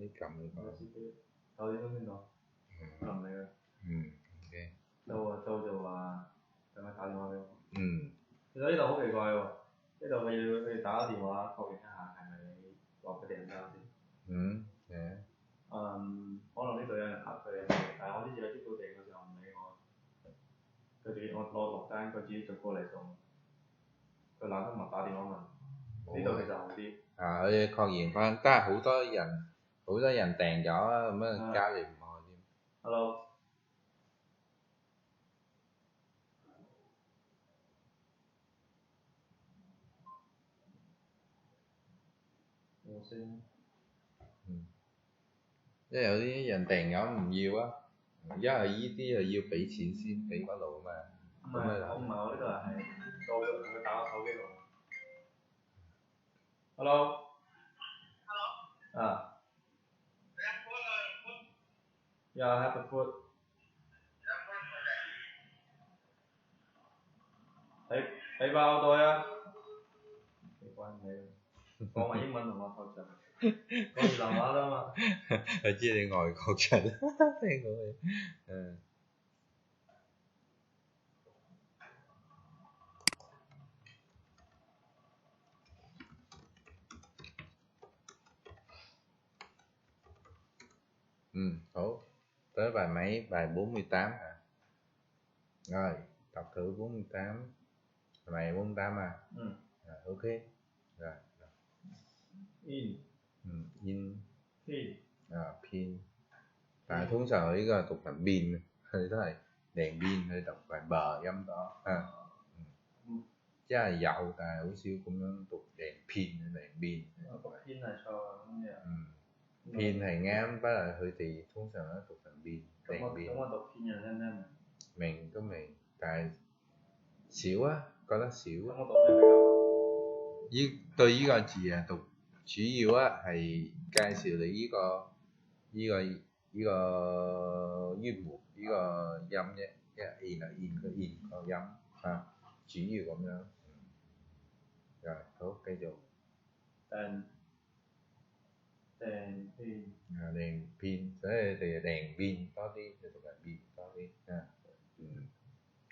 啲撳佢講。9點鐘先到，我臨嚟啦。OK。周就話等佢打電話俾我。其實呢度好奇怪喎，呢度佢打電話確認一下係咪你落嘅訂單先。可能呢度有人呃佢，但係我呢次喺珠寶訂嘅時候唔理我，佢自己我落單，佢自己就過嚟送，佢懶得問打電話問。呢度其實好啲。佢確認翻，但係好多人訂咗啊，咁樣加你唔開添。Hello。冇聲。即係有啲人訂咗唔要啊，因為依啲係要俾錢先俾嗰度啊嘛。唔係，我呢度係到咗佢打個手機度。Hello。啊。Yeah, I have the food. 睇包袋啊！你關你，講埋英文同我學習，講越南話啦嘛。我知你外國人，聽到你。Hảo. Tới bài mấy? Bài 48 hả? Rồi, đọc thử 48. Bài 48 à? Rồi, ok. Rồi. In. In. Pin. Pin. Tại通常呢個讀成 pin，佢都係đèn pin，佢讀埋bờ音đó ha. 即係有，但係好少咁樣讀đèn pin。讀 pin 係錯咁樣。pin 係啱，不過佢哋通常都讀成 pin。咁我讀 pin 又聽唔明？明都明，但係少啊，覺得少。咁我讀咩比較好？對呢個字啊，讀主要啊係介紹你呢個韻母呢個音啫，因為 in 個 in 個音啊，主要咁樣。rồi，好，繼續。đèn pin，所以你哋đèn pin多啲，就讀係 pin多啲啊。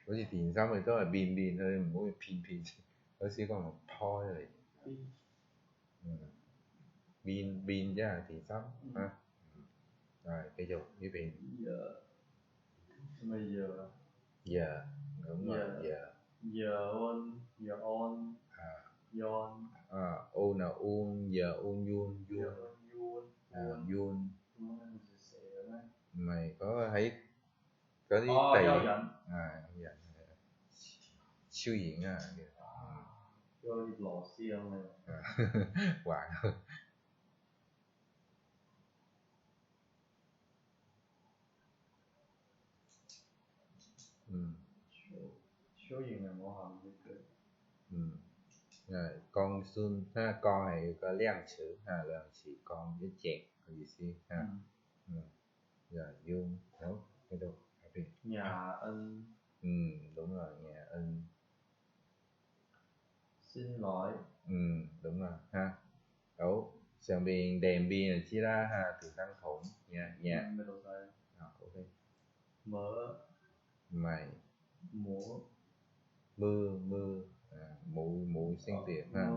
好似電芯佢都係變佢唔好去片，有時講係拖出嚟。變即係電芯啊。rồi，繼續呢邊。咩嘢？Giờ đúng rồi, giờ. Giờ on. Yon. U là un, giờ un yun. Yun. Mày có thấy có啲地有人超演啊，好似螺絲咁嘅。橫。超型係冇含義嘅。Rồi, con Sun ha, con này có量詞ha, lượng詞con với chẹt có ý思ha. Rồi, Yun, đúng, cái đâu? Nhà ân. Đúng rồi, nhà ân. Xin lỗi. Đúng rồi ha. Đúng. Sàn biển đèn pin là chia ra ha, từ tăng thủng nhà. Ok. Mở. Mày. Múa. Mưa mùi sinh tiệt ha,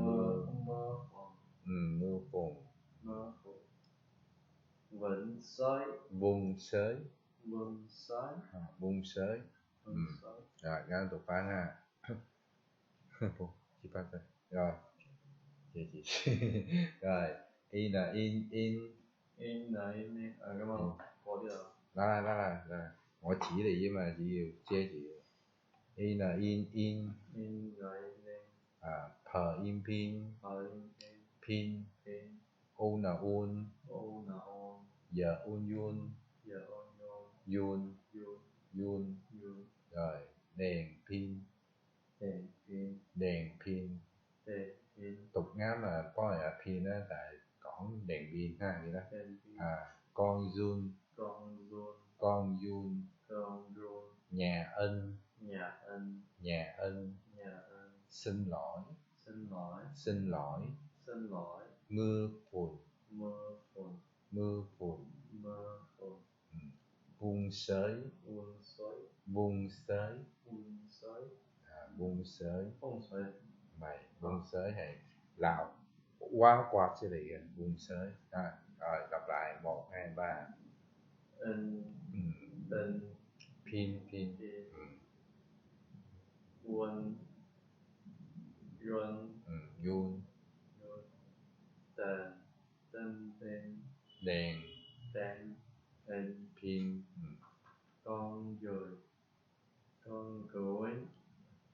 mưa phùn. Vùng sới. Rồi, ngắn tục phán ha. Chỉ phát thôi. Rồi. Chị. Rồi, in là in. In là in. Cảm ơn. Có đi rồi. Rồi. Tôi chỉ đi mà chị yêu chê chị. In là in. In là in. Phờ in pin. Pin. U là un. Giờ un yun. Yun. Rồi, đèn pin. Tục ngắn là có là pin á, tại còn đèn pin ha vậy đó. Con Yun. Nhà ân. Xin lỗi. Mưa phùn. sới, vung sới, vung sới, mày vung sới hay lão quá quạt chứ lại vung sới. Rồi đọc lại 1, 2, 3. Pin Yun đèn pin con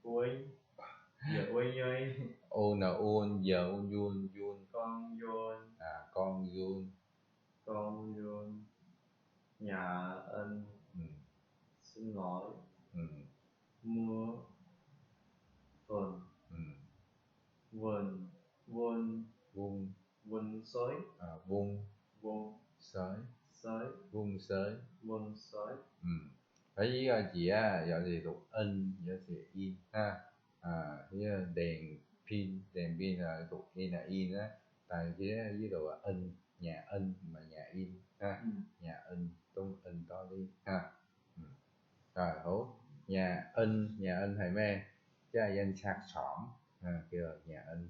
gối giờ ôn là ôn, giờ ôn yun con yun nhà ân xin lỗi mưa vườn vun sới vung sới. Thấy chị á giờ thì đọc in, giờ thì in ha. Với đèn pin là đọc in là in á, tại phía dưới độ in, nhà in mà nhà in ha. Nhà in tung in to đi ha. Rồi hổ nhà in thầy mê chứ là danh sạc xỏn kêu nhà in.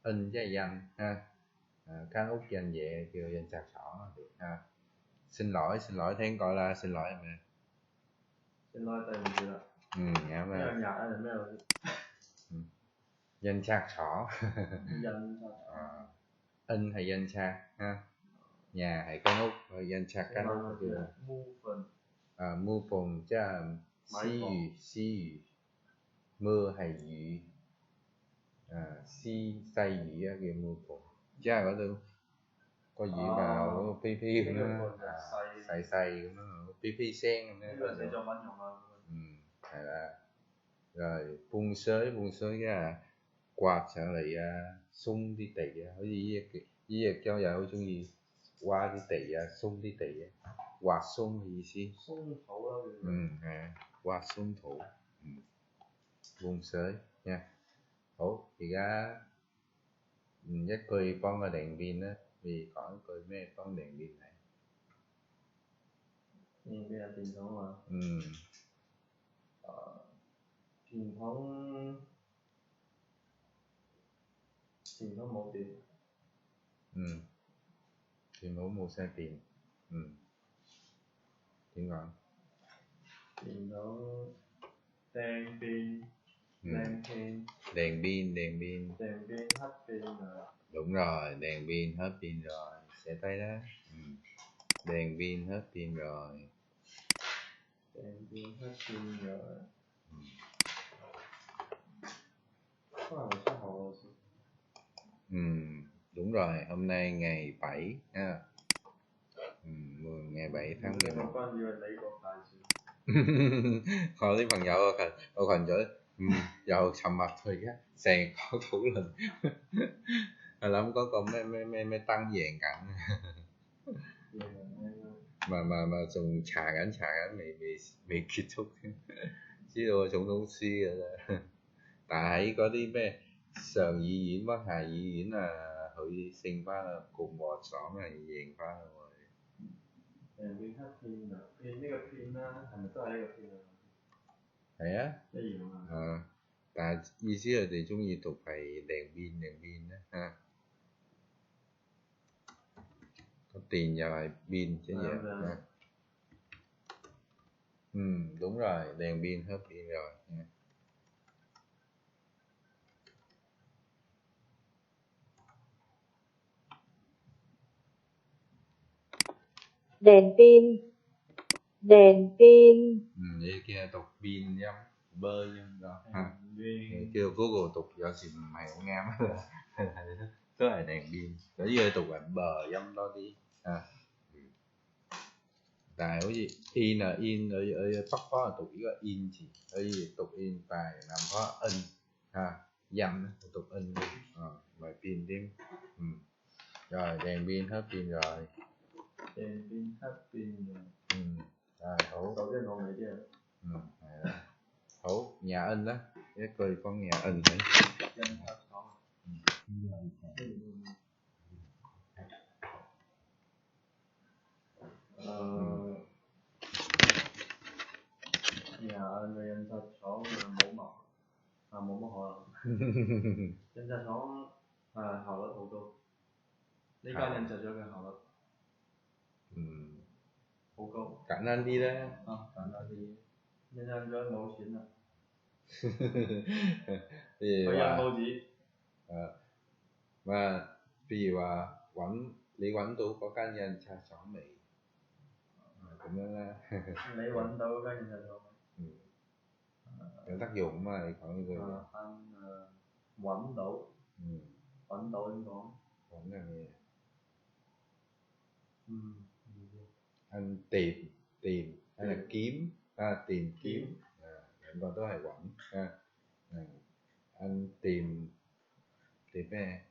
In chứ là danh ha. Các út danh vậy kêu danh sạc xỏn ha. Xin lỗi thấy gọi là xin lỗi mẹ. Xin lỗi tại vì là dạ mẹ. Nhà là mấy rồi. Danh sạc xỏ. In hay danh sạc ha. Nhà hay cái út rồi danh sạc cái út kêu mưa phùn chứ xí yu mưa hay雨say雨á kêu mưa phùn chứ là có được có gì mà phi nó say nó phi sen hay là rồi phun sới cái là quạt trở lại sung đi tỉ cái gì cho giờ hối chung gì qua đi tỉ sung đi tỉ quạt sung thì gì xí sung thủ đó quạt sung thủ phun sới nha. Ủa thì ra chắc cười con là đèn pin á, vì có cười mấy con đèn pin này nhưng bây giờ truyền thống mà truyền thống một tiền truyền thống một xe tiền tiếng gọi truyền thống đèn pin hết pin rồi. Đúng rồi, đèn pin hết pin rồi, sẽ thấy đó. Đèn pin hết pin rồi. Đúng rồi, hôm nay ngày 7 ha. Ngày 7 tháng 11. Khỏi lấy phần nhỏ ở phần chỗ dầu sầm mặt thôi á, sàn có thủ lình. Lắm có con mấy tăng vàng cạnh. mà dùng trà gắn mày kết thúc chứ đồ chúng không suy rồi đó. Tại có đi mấy sờn dị diễn bác hài dị diễn là hội sinh phá là cùng bò xóm này vàng phá rồi. Pin hết pin rồi. Pin cái pin á, thành có ai cái pin rồi. Thế á? Cái gì mà? Tại ý xí là thì chúng gì tục phải đèn pin đó ha. Có tiền vào lại pin chứ gì ha. Đúng rồi, đèn pin hết pin rồi nha. Đèn pin Vậy kia tục pin giống bơi nhưng đó ha. Kêu Google tục do gì mày cũng ngam tức là đèn pin có gì tục là bờ giống đó đi ha. Tại cái gì in là in ở tóc có là tục ý là in chỉ ở gì tục in tài làm có in ha dăm tục in bài pin thêm rồi đèn pin hết pin rồi. Rồi hổ đầu tiên còn này chứ hổ nhà in đó cái cười con nhà in đấy. 印刷廠效率好高，呢間印刷咗嘅效率，好高。簡單啲咧。簡單啲，印刷咗冇錢啦。譬如話，去印報紙。譬如話你揾到嗰間印刷廠未？咁樣咧。你揾到嗰間印刷廠未？有得用嘛？你講呢句。揾到。揾到點講？揾係咩？anh tìm hay là kiếm, tìm kiếm,兩個都係揾。anh tìm咩？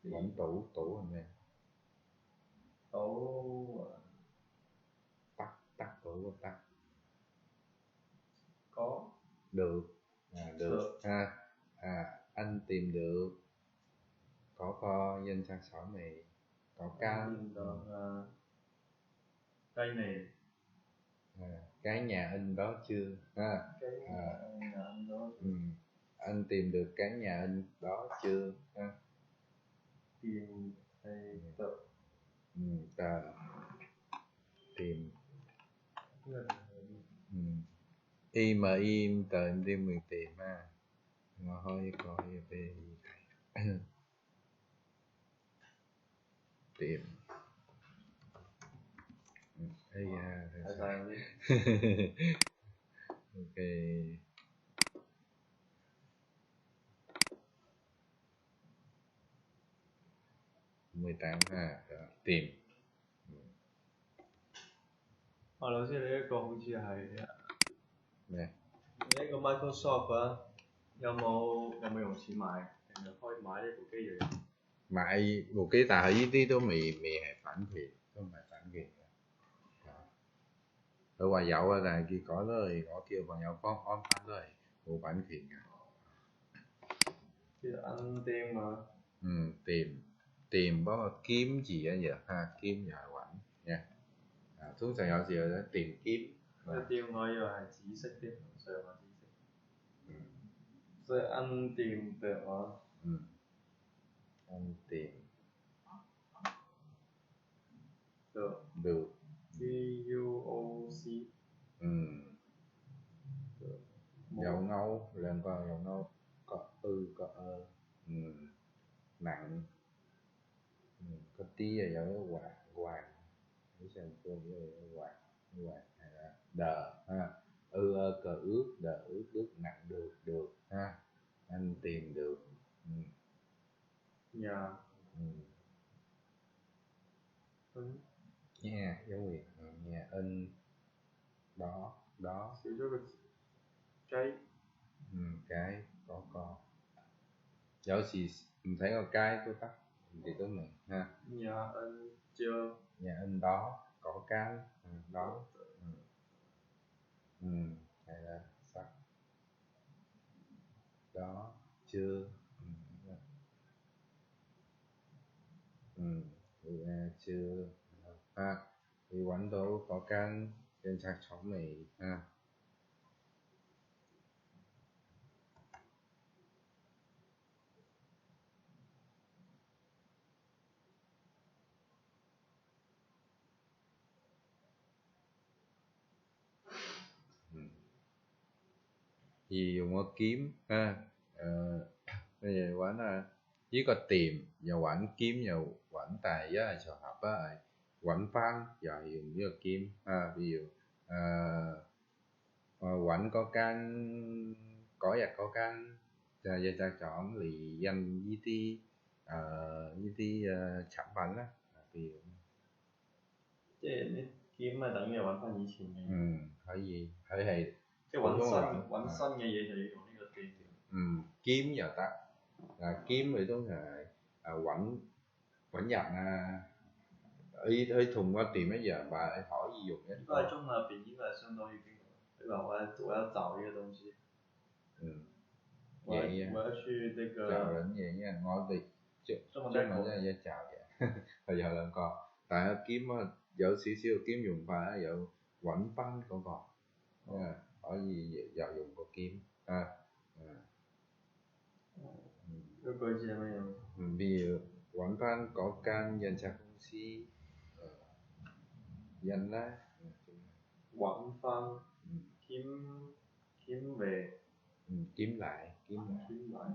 揾tủ係咩？tủ tắt tủ tắt có được. Được. Anh tìm được có kho danh sách xỏ mì có can tìm được cây này. Cái nhà in đó chưa? Cái nhà in đó. Anh tìm được cái nhà in đó chưa? Tìm được. Tìm. Im tờ em tìm mình tìm mà hơi có về tìm. Ok. 18 tìm. 老師你呢個好似係咩？你呢個 Microsoft 有冇用錢買？定係可以買呢部機嚟？買部機，但係呢啲都未係版權，都唔係版權嘅。佢話有啊，但係結果都係我叫朋友安翻都係冇版權嘅。叫 Undim 啊。tìm có個kiếm gì á giờ kiếm又係揾nha。通常有時候tìm kiếm。掂我以為係紫色添，上係紫色。所以 Undim 對我。Undim。được。DUOC。dấu ngâu lên qua dấu ngâu có có nặng, có tí là dấu quạt để xem tôi với quạt hay là đờ cờ ướt đờ ướt nặng được anh tìm được. Nhà. Nhà dấu việt nhà in đó. Sử dụng cái có dấu gì mình thấy có cái tôi tắt thì tôi mình ha. Nhà in chưa. Nhà in đó có cái đó. Hay là sắc đó chưa. Chưa thì quán đâu có can trên sạc chóng mì thì dùng có kiếm bây giờ quán là chỉ có tìm và quán kiếm và quán tài với là trường hợp á quán phan và dùng với kiếm ví dụ quán có can có giặc có can giờ ta chọn lì danh với tí sản phẩm á ví dụ即係你kiếm咪等於揾翻以前嘅嘢。可以佢係即係揾新嘅嘢就要用呢個掂。kiếm giờ ta kiếm thì通常係揾人佢同個店一樣吧，你可以用一個。在中文入邊應該係相當於邊個？對吧？我要找一個東西。我要去呢個。找人嘢嘅，我哋中文真係一找嘅，係有兩個，但係kiếm有少少kiếm用法有揾翻嗰個，可以又用個kiếm 個句子係乜嘢？譬如揾翻嗰間印刷公司印啦，揾翻kiếm về kiếm lại thì kiếm lại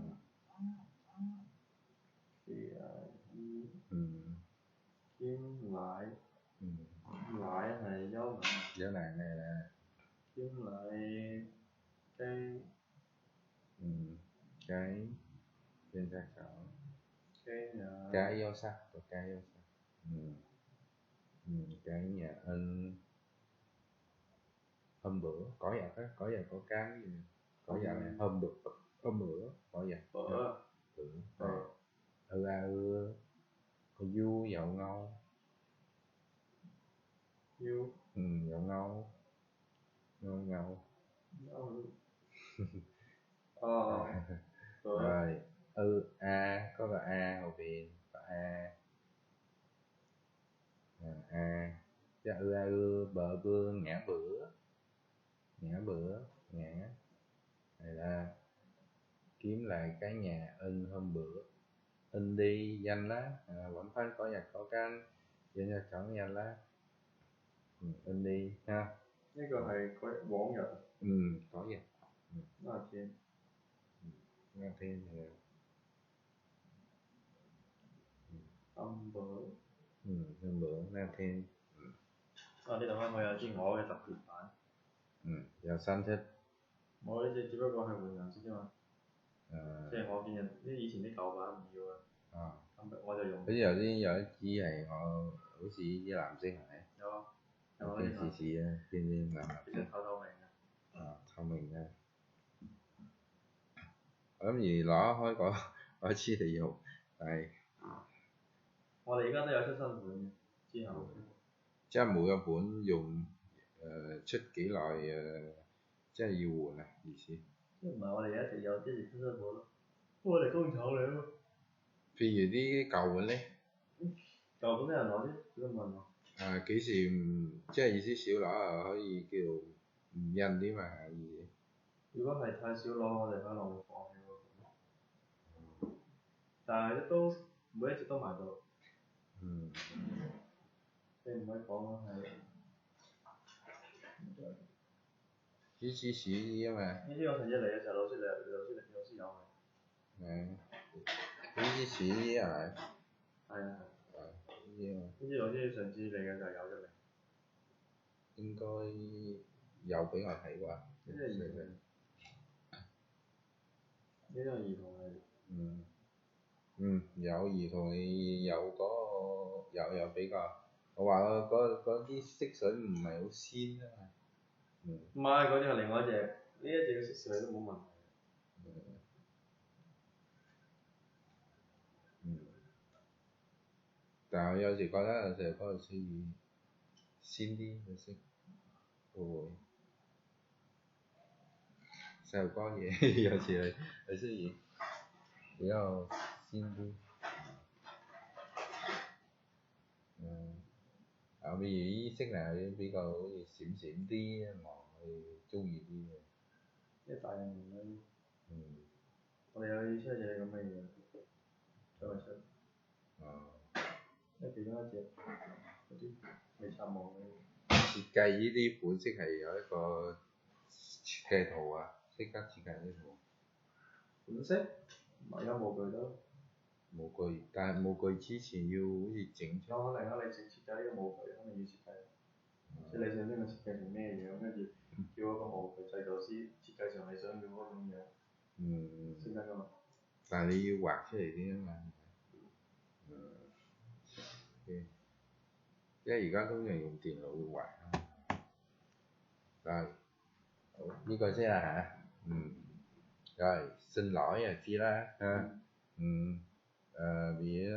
lại係dấu nạn này là kiếm lại cái印刷廠cái cái dấu sắc và cái dấu sắc cái nhà in hôm bữa có vậy đó, có vậy có cái gì có vậy này hôm bữa có vậy du dậu ngâu dậu ngâu rồi có là a hậu viện và chứ bờ vương ngã bữa ngã này là kiếm lại cái nhà in hôm bữa in đi danh lá vẫn phải có nhạc có can danh là chọn danh lá in đi ha呢個係往日có vậy那天那天thì hôm bữa hôm bữa那天呢度咧我有支我嘅特別版有新出我呢隻只不過係換顏色啫嘛即係我見人啲以前啲舊版唔要啊我就用好似有一支係我好似啲藍色係咪有啊見試試啊見藍其實透明嘅透明嘅我諗而攞開嗰支嚟用但係我哋而家都有出新款嘅之後即係每個本用出幾耐即係要換啊意思即係唔係我哋一直有一直出新款咯我哋工廠嚟咯譬如啲舊本咧舊本都有人攞啲點解問我幾時即係意思少攞可以叫唔印啲嘛如果係太少攞我哋可能會放棄嗰個但係都每一隻都賣到你唔可以講係呢支少啲啊嘛呢支我上次嚟嘅時候老師有呢支少啲係咪係啊呢支老師上次嚟嘅時候有咗未應該有俾我睇啩呢隻兒童係有兒童你有嗰個有比較我話嗰啲色水唔係好鮮啊嘛唔係嗰隻係另外一隻呢一隻嘅色水都冇問題但係我有時覺得有時嗰個需要鮮啲嘅色會細路哥嘢有時係需要比較鮮啲譬如呢色係比較好似閃閃啲望去中意啲嘅即係大人用嗰啲我哋有出一隻咁嘅嘢再出其中一隻嗰啲未插網嘅設計呢啲款式係有一個設計圖啊識得設計呢圖款式而家模具都模具但係模具之前要好似整出可能你設計呢個模具肯定要設計即係你想呢個設計成咩樣跟住叫嗰個模具製造師設計成你想要嗰種樣先得㗎嘛但係你要畫出嚟先啊嘛因為而家通常用電腦畫rồi呢個先啦嚇rồi xin lỗi là chia ra ha vì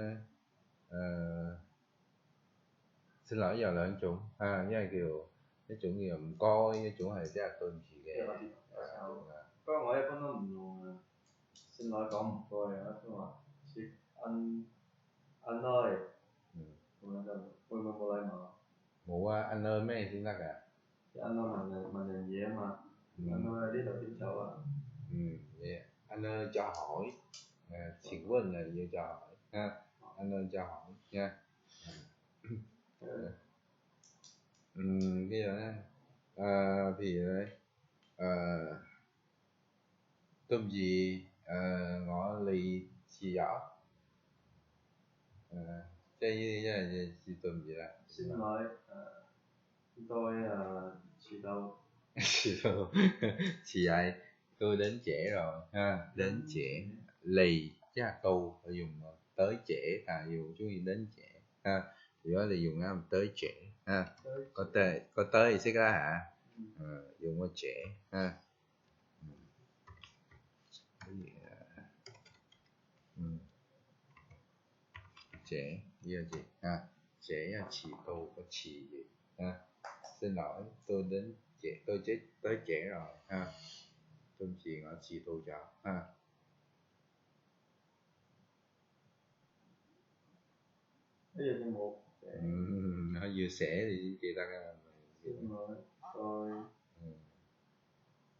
xin lỗi有兩種一係叫一種叫唔該一種係真係對唔住嘅不過我一般都唔用xin lỗi講唔該啊都話切anh ơi咁樣就會唔會冇禮貌冇啊anh ơi咩先得㗎anh ơi問人嘢啊嘛anh ơi呢度點走啊anh ơi cho hỏi 请問là要cho hỏi ha, anh nên cho hỏi nha. Cái gì đó thì đấy tôm gì ngõ lì xì giỏ cái là gì tôm gì đó. Xin lỗi, tôi chị đâu. Chị đâu. Chị ấy, tôi đến trễ rồi ha, đến trễ. Lì chắc là tu phải dùng tới trễ, dùng chú ý đến trễ ha, thì đó là dùng tới trễ ha, có tới thì sẽ ra hả, dùng qua trễ ha. Trễ giờ gì ha, trễ là chỉ tu có chỉ gì ha. Xin lỗi tôi đến trễ, tôi tới trễ rồi ha, tôi chỉ ngỏ chỉ tu cho ha. Bây giờ thì một nó vừa sẽ thì chị ta xin lỗi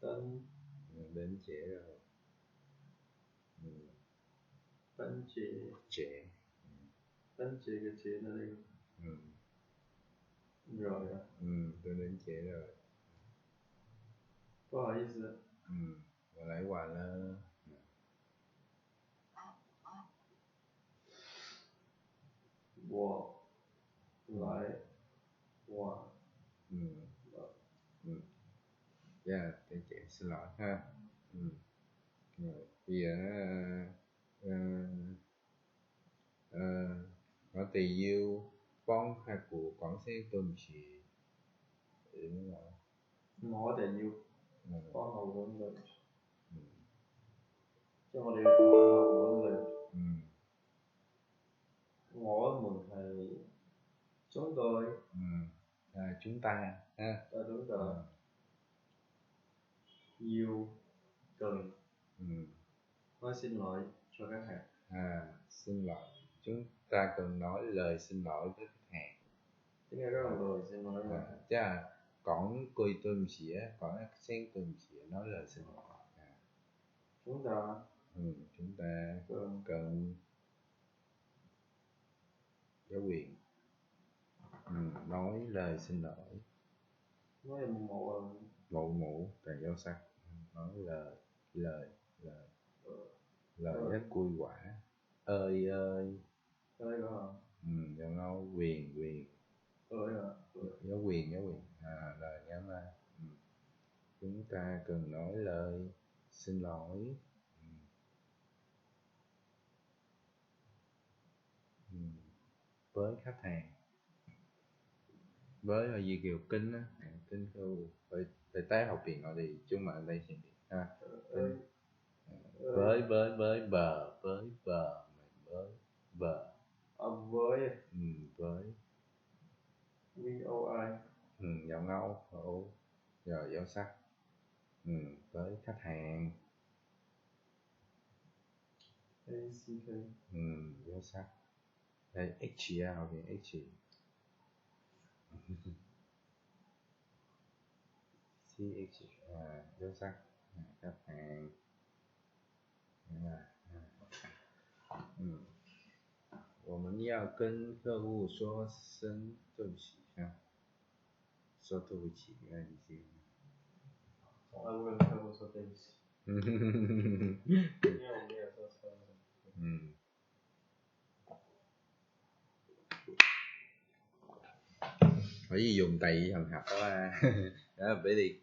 tôi đến trễ rồi. Đến trễ đến trễ cái trễ là đây rồi à. Tôi đến trễ rồi. 不好意思。我来晚了。我来晚。Yeah, đến trễ xin lỗi ha. Rồi, bây giờ我哋要幫客戶講聲對唔住，點樣講？我哋要幫後門對唔住，即係我哋要同後門對唔住。我們係中隊。chúng ta ha. Đúng rồi. Yêu cần nói xin lỗi cho khách hàng. Xin lỗi, chúng ta cần nói lời xin lỗi với khách hàng. Tiếng Anh rất là rồi xin lỗi. Chứ là講句對唔住á,講一聲對唔住, nói lời xin lỗi. Chúng ta cần có quyền nói lời xin lỗi. Nói mụ càng dấu sắc, nói lời rất vui quả. Ơi đó. Dòng nói quyền có quyền lời nhắm ra. Chúng ta cần nói lời xin lỗi với khách hàng. Với là gì kiểu kinh á, kinh khu phải tái học viện họ thì chúng mà đây hiện ha. Với bờ với giọng ngâu rồi dấu sắc với khách hàng dấu sắc đây h học viện h dấu sắc khách hàng我们要跟客户说声对不起啊，说对不起那已经從來會跟客戶說對不起。因為我沒有說錯。可以用第二行合啊嘛，咁俾你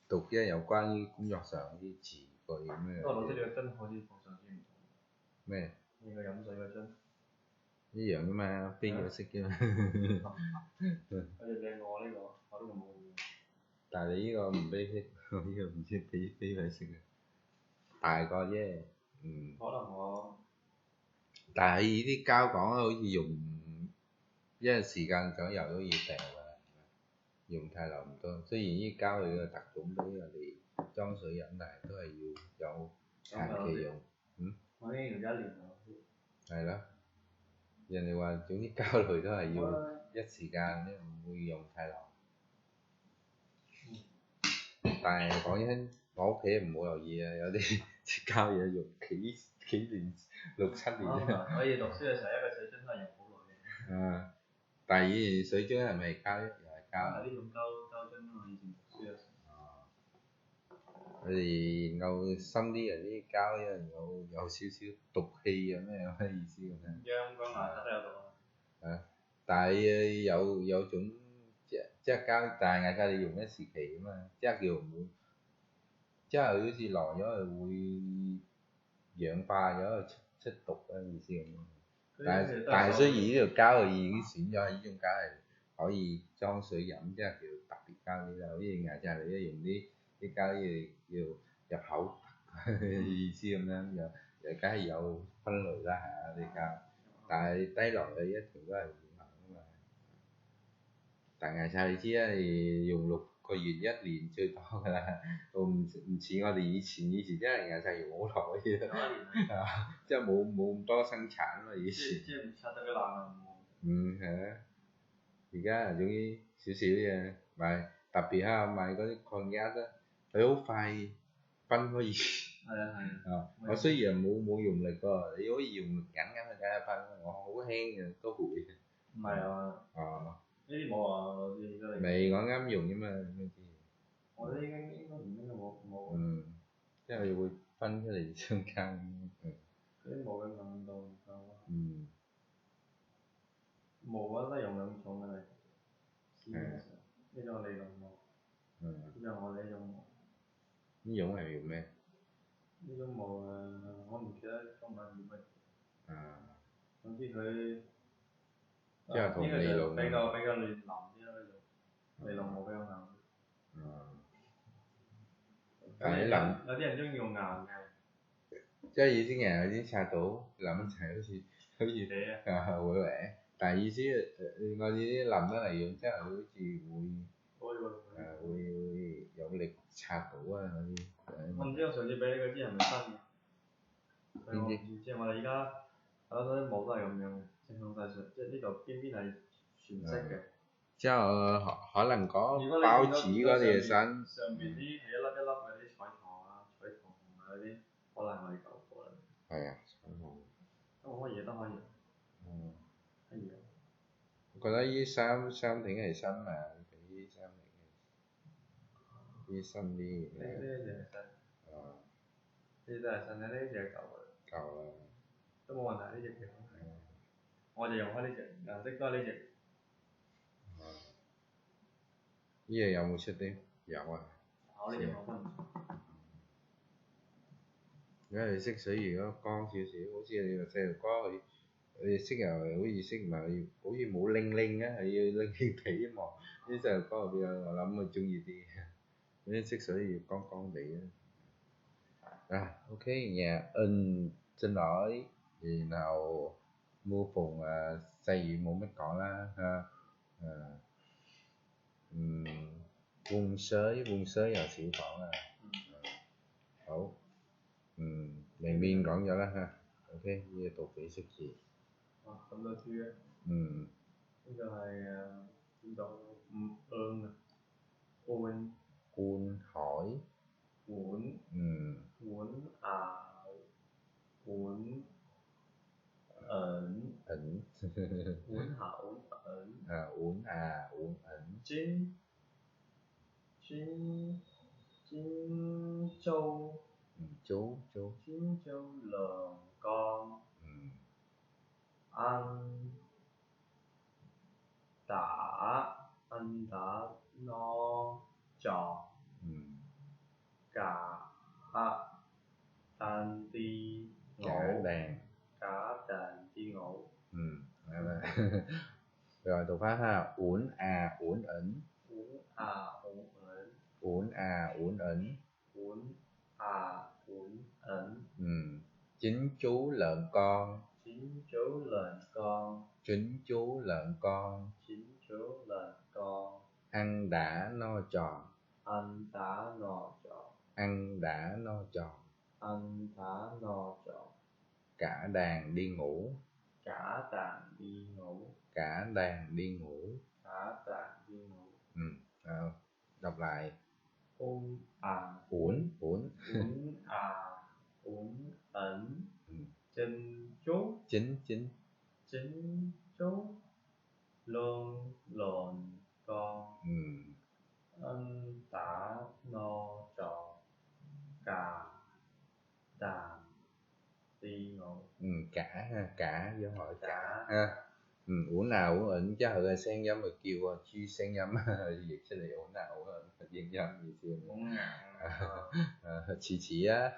讀一有關於工作上啲詞句咁樣。不過老師你個樽好似同上次唔同。咩？你個飲水個樽。一樣噶嘛，邊個識嘅嘛？好似你我呢個，我呢個冇用。但係你呢個唔俾識，我呢個唔知俾佢識嘅，大個啫。可能我。但係呢啲膠講好似用一陣時間左右都要掉㗎啦，用太耐唔多。雖然呢膠佢嘅特種俾我哋裝水飲，但係都係要有限期用。我已經用咗1年啦。係咯，人哋話總之膠類都係要一時間，唔會用太耐。但係講真，我屋企唔好留意啊，有啲交嘢用幾年6、7年可以讀書嘅時候一個水樽都係用好耐嘅。但係以前水樽係咪膠又係膠？係呢種膠樽咯，以前讀書嘅時候。佢哋研究深啲人啲膠，因為有少少毒氣啊咩意思咁樣。陽光顏色都有毒啊。但係有種即係膠，但係嗌佢哋用一時期啊嘛，即係叫唔會，即係好似耐咗係會氧化咗出毒嘅意思咁。但係雖然呢條膠已經選咗係呢種膠係可以裝水飲，即係叫特別膠啲啦，好似嗌就係你用啲膠要入口意思咁樣，又梗係有分類啦嚇啲膠，但係低落去一條都係會行啊嘛。但係就你知啦，用6個月1年最多㗎啦，唔似我哋以前真係硬係用好耐嘅，即係冇咁多生產嘛以前。即係唔刷得佢爛啊！係啊，而家總之少少嘅買，特別係買嗰啲抗壓啦，佢好快分可以。係啊。我雖然冇用力喎，你可以用力緊佢梗係分，我好輕嘅都會。唔係啊。呢啲冇啊，我知都係。未，我啱用啫嘛，咩知？我呢啲應該冇。即係會分出嚟相間。嗰啲冇嘅硬度唔夠啊。毛啊都用2種嘅嚟。呢種係尼龍毛。呢種我哋呢種毛。呢種係用咩？呢種毛我唔記得中文叫乜。總之佢。即係同尼龍。比較軟腍啲咯，呢種。尼龍毛比較硬。但係有啲人中意用硬嘅。即係意思有啲刷到腍一齊好似會搲，但係意思我哋啲腍得嚟用，即係好似會有力刷到啊嗰啲。我唔知我上次俾你嗰支係咪新嘅？邊支？即係我哋而家嗰啲毛都係咁樣嘅，正向晒上，即係呢度邊係全色嘅。之後可能講包紙嗰啲嘢新。上邊啲係一粒嗰啲彩糖啊嗰啲，可能我哋舊貨啦。係啊，彩虹。都可以都可以。可以。我覺得依三挺係新啊，比依三挺依新啲。呢隻係新。呢隻都係新嘅，呢隻係舊嘅。舊啦。都冇問題，呢隻幾好睇。我就用開呢隻，顏色都係呢隻。呢隻有冇出啲？有啊。呢隻我分唔出。如果你色水如果光少少，好似你話細路哥佢色又係好易色，唔係好似冇拎啊，係要拎地啊嘛。啲細路哥比較我諗佢中意啲，啲色水要光地啊。OK，nhà xin lỗi，然後mưa phùn細語冇乜講啦ha。vùng sới又少講啦。好。明面講咗啦哈 ，OK， 呢個讀幾識字。咁就知啦。呢個係邊度？啊。灌海。碗。碗牙。碗碗牙碗牙碗金州。金州兩江。安打攞咗。假蛋啲鵝。rồi讀翻ha，碗牙碗ẩn。Chín chú lợn con. Ăn đã no tròn. Cả đàn đi ngủ. Đọc lại. Uốn. uốn ẩn chân chốt chính chốt lôn lồn con ân tả no trò cà đàm ti ngộ. Cả ha, cả dấu hỏi cả ha. Uốn nào uốn ẩn chứ là sen nhâm mà kêu chi sen nhâm dịch sẽ là uốn nào uốn ẩn viên nhâm gì xem chỉ á.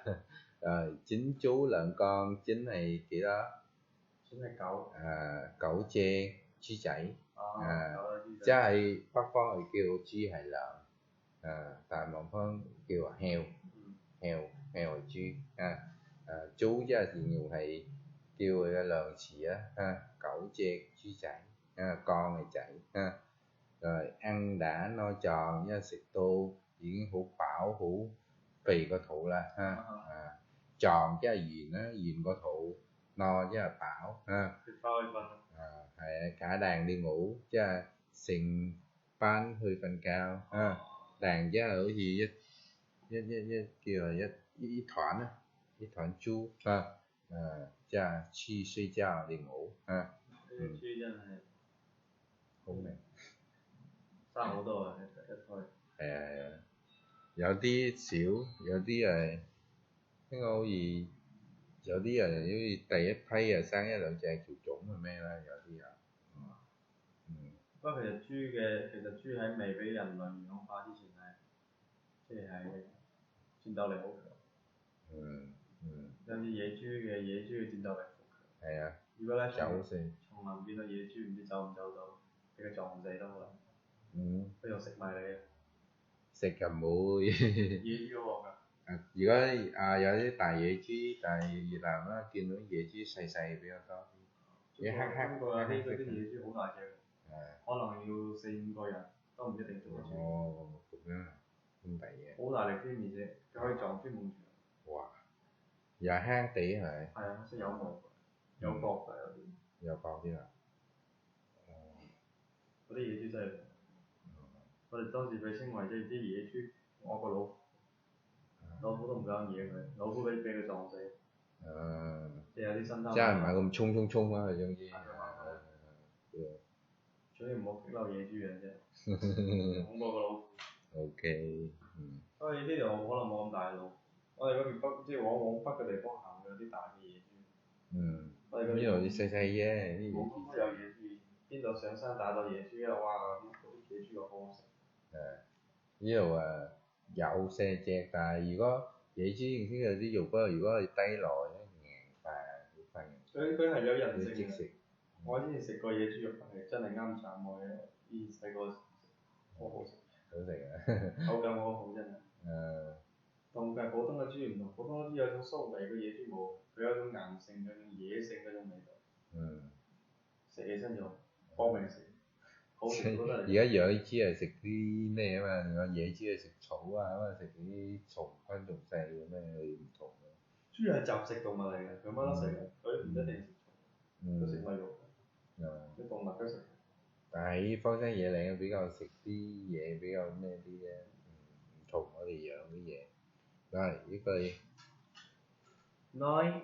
Rồi chính chú lợn con, chính này kiểu đó, chính là cậu cẩu chê chi chảy chứ係北方係叫豬係兩但係南方叫heo heo là豬chú chứ là thì nhiều係叫佢嘅量詞啊cẩu chê豬仔con係仔rồi ăn đã no tròn, chứ食到已經好飽好肥個肚啦tròn chứ là圓個肚, no chứ là飽cả đàn đi ngủ chứ là sình ban hơi phần cao đàn chứ là cái gì kêu là一团猪chứ là去睡覺đi ngủ豬真係好明生好多啊一胎有啲少，有啲應該好似有啲人好似第一批生一兩隻條種係咩啦，有啲人不過其實豬喺未俾人類園種化之前係戰鬥力好強有啲野豬嘅戰鬥力好強係啊，如果咧走先叢林見到野豬唔知走唔走到，俾佢撞死都好啦佢又食埋你嘅食就唔會野豬好惡㗎如果有啲大野豬，但係越南啦見到野豬細細比較多啲，黑中國有啲嗰啲野豬好大隻，可能要4-5個人都唔一定做得住。咁樣咁大嘢。好大力添，而且佢可以撞穿埲牆。哇！又係慳地係。係啊，即係有毛，有角㗎有啲。有角啲啊。嗰啲野豬真係，我哋當時被稱為即係啲野豬惡過老虎。老虎都唔敢惹佢，老虎俾佢撞死。即係有啲新貪。即係唔係咁衝啦，總之。所以唔好激嬲野豬嘅啫，恐過個老虎。OK。所以呢度可能冇咁大路，我哋嗰邊北即係往北嘅地方行有啲大嘅野豬。我哋嗰邊呢度啲細細啫，呢冇咁多有野豬，邊度上山打到野豬啊！哇！啲野豬又好食。呢度有細隻，但係如果野豬先有啲肉，不過如果係低來咧硬塊好快嘅。佢係有人性嘅。我之前食過野豬肉係真係啱啖我嘅，以前細個食好好食。好食啊！口感好好真係。同普通嘅豬唔同，普通嘅豬有種酥味，個野豬冇，佢有種硬性嗰種野性嗰種味道。食起身就搏命食，好食都得。而家養啲豬係食啲咩啊嘛？有野豬係食草啊，咁食啲蟲昆蟲細嘅咩唔同嘅。豬係雜食動物嚟嘅，佢乜都食嘅，佢唔一定食蟲，佢食乜肉。啲動物都食。但係喺荒山野嶺比較食啲嘢比較咩啲啫，唔同我哋養啲嘢。Rồi, với cười. Nói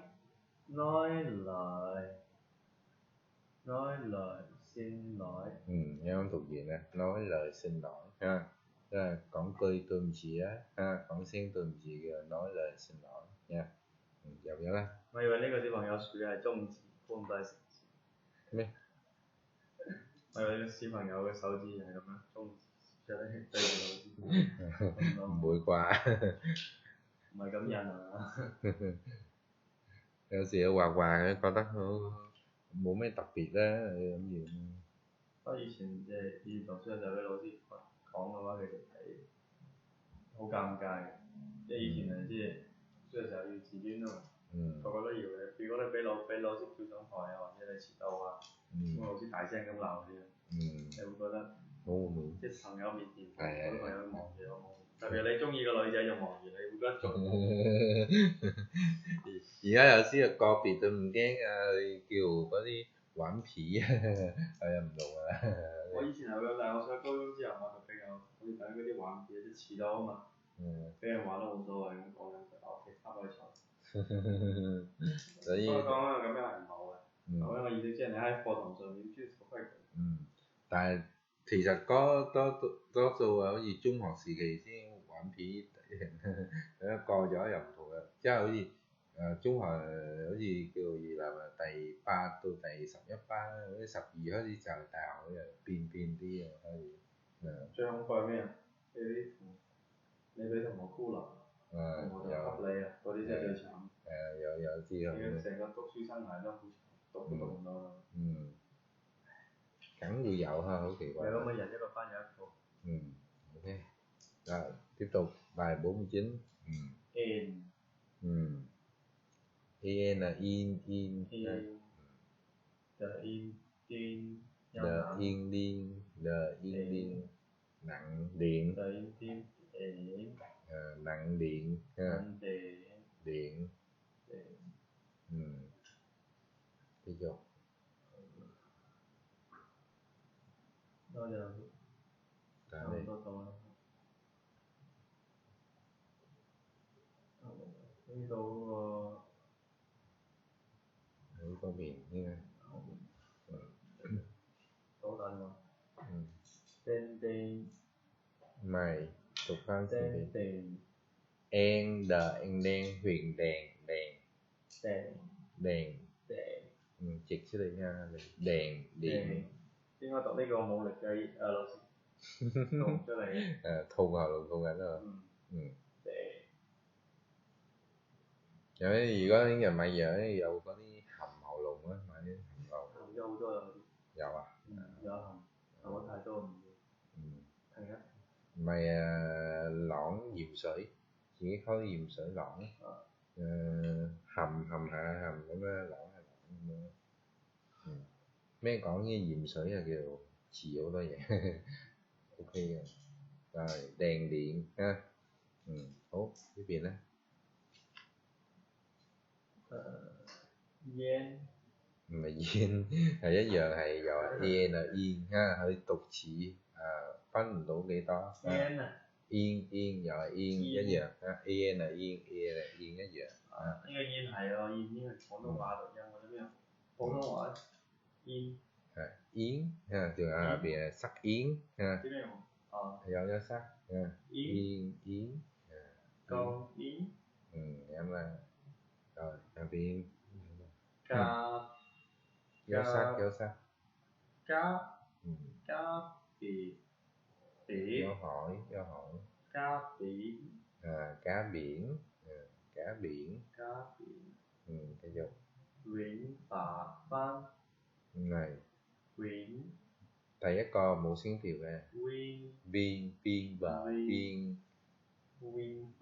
lời xin lỗi. Nghe không thuộc gì nè, nói lời xin lỗi ha.講句對唔住啊，講聲對唔住嘅，nói lời xin lỗi nha. 有咗啦。我以為呢個小朋友數嘅係中字，估唔到係成字。咩？我以為呢個小朋友嘅手指係咁樣中字，即係對住老師。唔會啩？唔係咁印啊！有時畫畫覺得好冇咩特別啦，你諗住。不過以前讀書嘅時候，啲老師講嘅話，其實係好尷尬嘅，即係以前係即係讀書嘅時候要自尊啊嘛，個個都要嘅。如果你俾老師跳上台啊，或者你遲到啊，咁老師大聲咁鬧你，你會覺得好冇面，即係朋友面前，好多朋友望住我。特別你中意個女仔就望住你，會覺得做。而家有啲個別都唔驚叫嗰啲玩皮唔同啊。我以前係咁，但係我上高中之後我就比較好似等嗰啲玩皮，即係遲到啊嘛，俾人話都冇所謂咁講兩句，OK，翻去坐。所以講咁樣係唔好嘅。咁樣嘅意思即係你喺課堂上面遵守規矩。但係其實多數啊，好似中學時期先玩皮，過咗又唔同啦。即係好似中學好似叫二林啊，第8到第11班，嗰啲12開始就係大學又變啲啊，開始。最恐怖係咩啊？你俾同學孤立，同學就恰你啊，嗰啲真係最慘。有知啊。成個讀書生涯都好長，讀都讀唔到。梗會有嚇，好奇怪。有咁嘅人一個班有一個。OK。Rồi, tiếp tục bài 49. In. In là in. The in tin. The in điên. Nặng điện. The in tin điện. Nặng điện. Điện. Tiếp tục. Đó giờ. Đây. Cái đồ có biển như này. Đồ tận mà. Tên Mày tục văn tên en đen huyền đèn dịch xuống đây nha, đèn điện.應該讀呢個冇力嘅老師讀出嚟。痛喉嚨痛緊啊。有啲如果啲人買藥咧，有嗰啲含喉嚨啊，買啲含喉嚨。而家好多有啲。有啊。有含得太多唔要。停一。唔係啷鹽水，自己溝啲鹽水啷，含下含咁樣啷下啷咁樣。咩講啲鹽水啊叫做治好多嘢，OK 嘅。rồi đèn điện ha. Tốt, cái biển đấy. Yen. Mà yen係一樣係由 yen 啊 yên ha, hơi tục chỉ分唔到幾多。Yen 啊。yên又係 yên 一樣啊 ，yen 係 yên 係 yên 一樣。呢個 yen 係咯，yen 應該係廣東話讀音或者咩？普通話 yen。yến ha, trường ở biển là sắc yến ha. Dấu sắc ha. Yến. Con yến. Em là rồi ở biển. Dấu sắc. Cá biển. Dấu hỏi. Cá biển. Cá biển. Cá biển. Tiếp tục. Quyển tạp văn. Này. Quyển. Thầy có co một sinh tiểu về. Viên bờ viên. Viên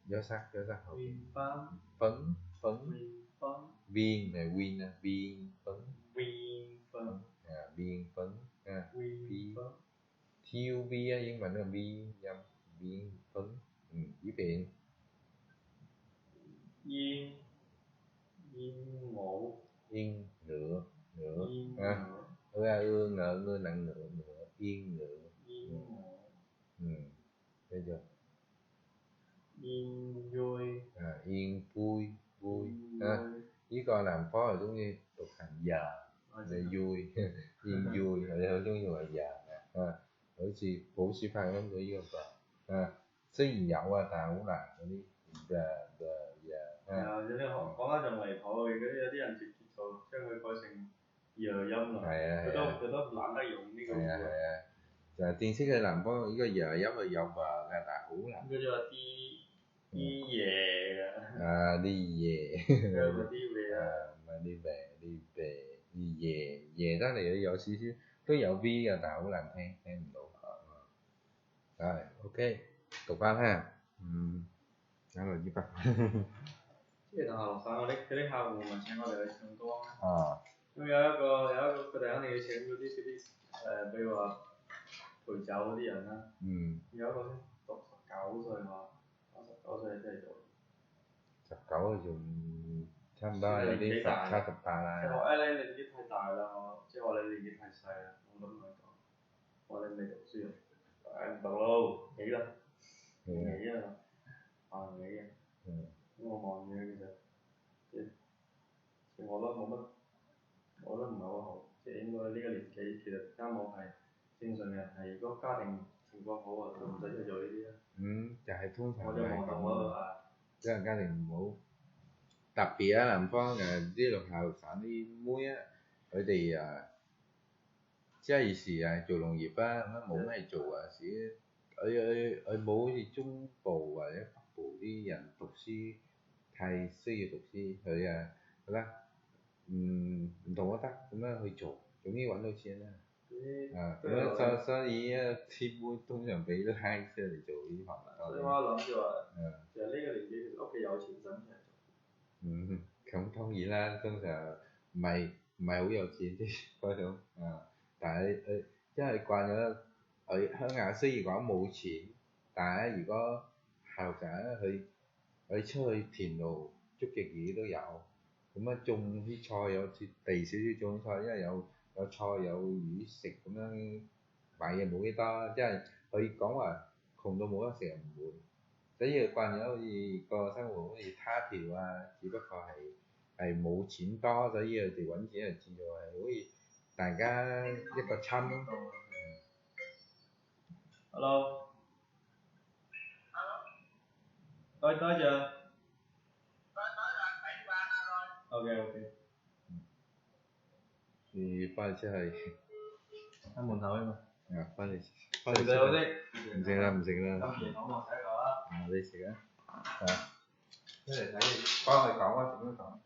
Dấu sắc học. Phấn. Viên này win viên phấn. Viên phấn ha. Thiêu bia nhưng mà nó là viên phấn. Với biển. Yên ngộ. Yên ngựa ha. Ngựa nặng ngựa. Yên ngựa. Bây giờ. Yên vui. Yên vui ha. Với con làm phó là giống như tục hành giờ để vui. Yên vui là giống như là giờ ha. Bởi vì bố sĩ phan lắm của yêu cầu.雖然有啊，但係好難嗰啲giờ。有啲講得仲離譜嘅，有啲人直接就將佢改成giờ音啦。佢都懶得用呢個字。就係正式嘅南方呢個giờ音係有㗎，但係好難。佢就話啲嘢㗎。啲嘢。唔係啲嘢啊。唔係啲về啲嘢得嚟有少少都有 V 㗎，但係好難聽唔到。Rồi, ok. Tục văn ha. Đó là gì vậy? 即係同學生嗰啲客戶咪請我哋去唱歌。咁有一個佢哋肯定要請嗰啲比如話陪酒嗰啲人啦。有一個先讀19歲嘛，19歲真係做。19仲差唔多有啲18啦。佢話你年紀太大啦，即係話你年紀太細啦，我咁同佢講，我話你未讀書啊，唔讀咯，幾啦？幾啊？你啊？我望嘢其實我覺得冇乜，我覺得唔係好好，即係應該呢個年紀其實啱好係正常嘅人係，如果家庭情況好啊，就唔使去做呢啲啦。就係通常我就望到我即係家庭唔好，特別啊南方啲學校省啲妹啊，佢哋即係有時做農業啊，咁樣冇咩做啊，時佢冇好似中部或者北部啲人讀書太需要讀書，佢覺得唔同我得咁樣去做，總之揾到錢啦。咁樣所以啲妹通常俾啲閪出嚟做呢行。所以我諗住話，其實呢個年紀其實屋企有錢使咩做？咁當然啦，通常唔係好有錢啲嗰種但係因為慣咗佢鄉下雖然講冇錢，但係如果後生佢出去田度捉隻魚都有，咁種啲菜有地少少種菜，因為有菜有魚食咁樣，買嘢冇幾多，即係佢講話窮到冇得食唔會，所以慣咗好似個生活好似他條只不過係冇錢多，所以佢哋揾錢係似做係好似大家一個親咯。Hello。多謝。OK。你翻出去喺門口啊嘛。翻嚟。食咗好啲。唔食啦。咁夜講我洗個啦。你食啊。出嚟睇，幫佢講啊，點樣講？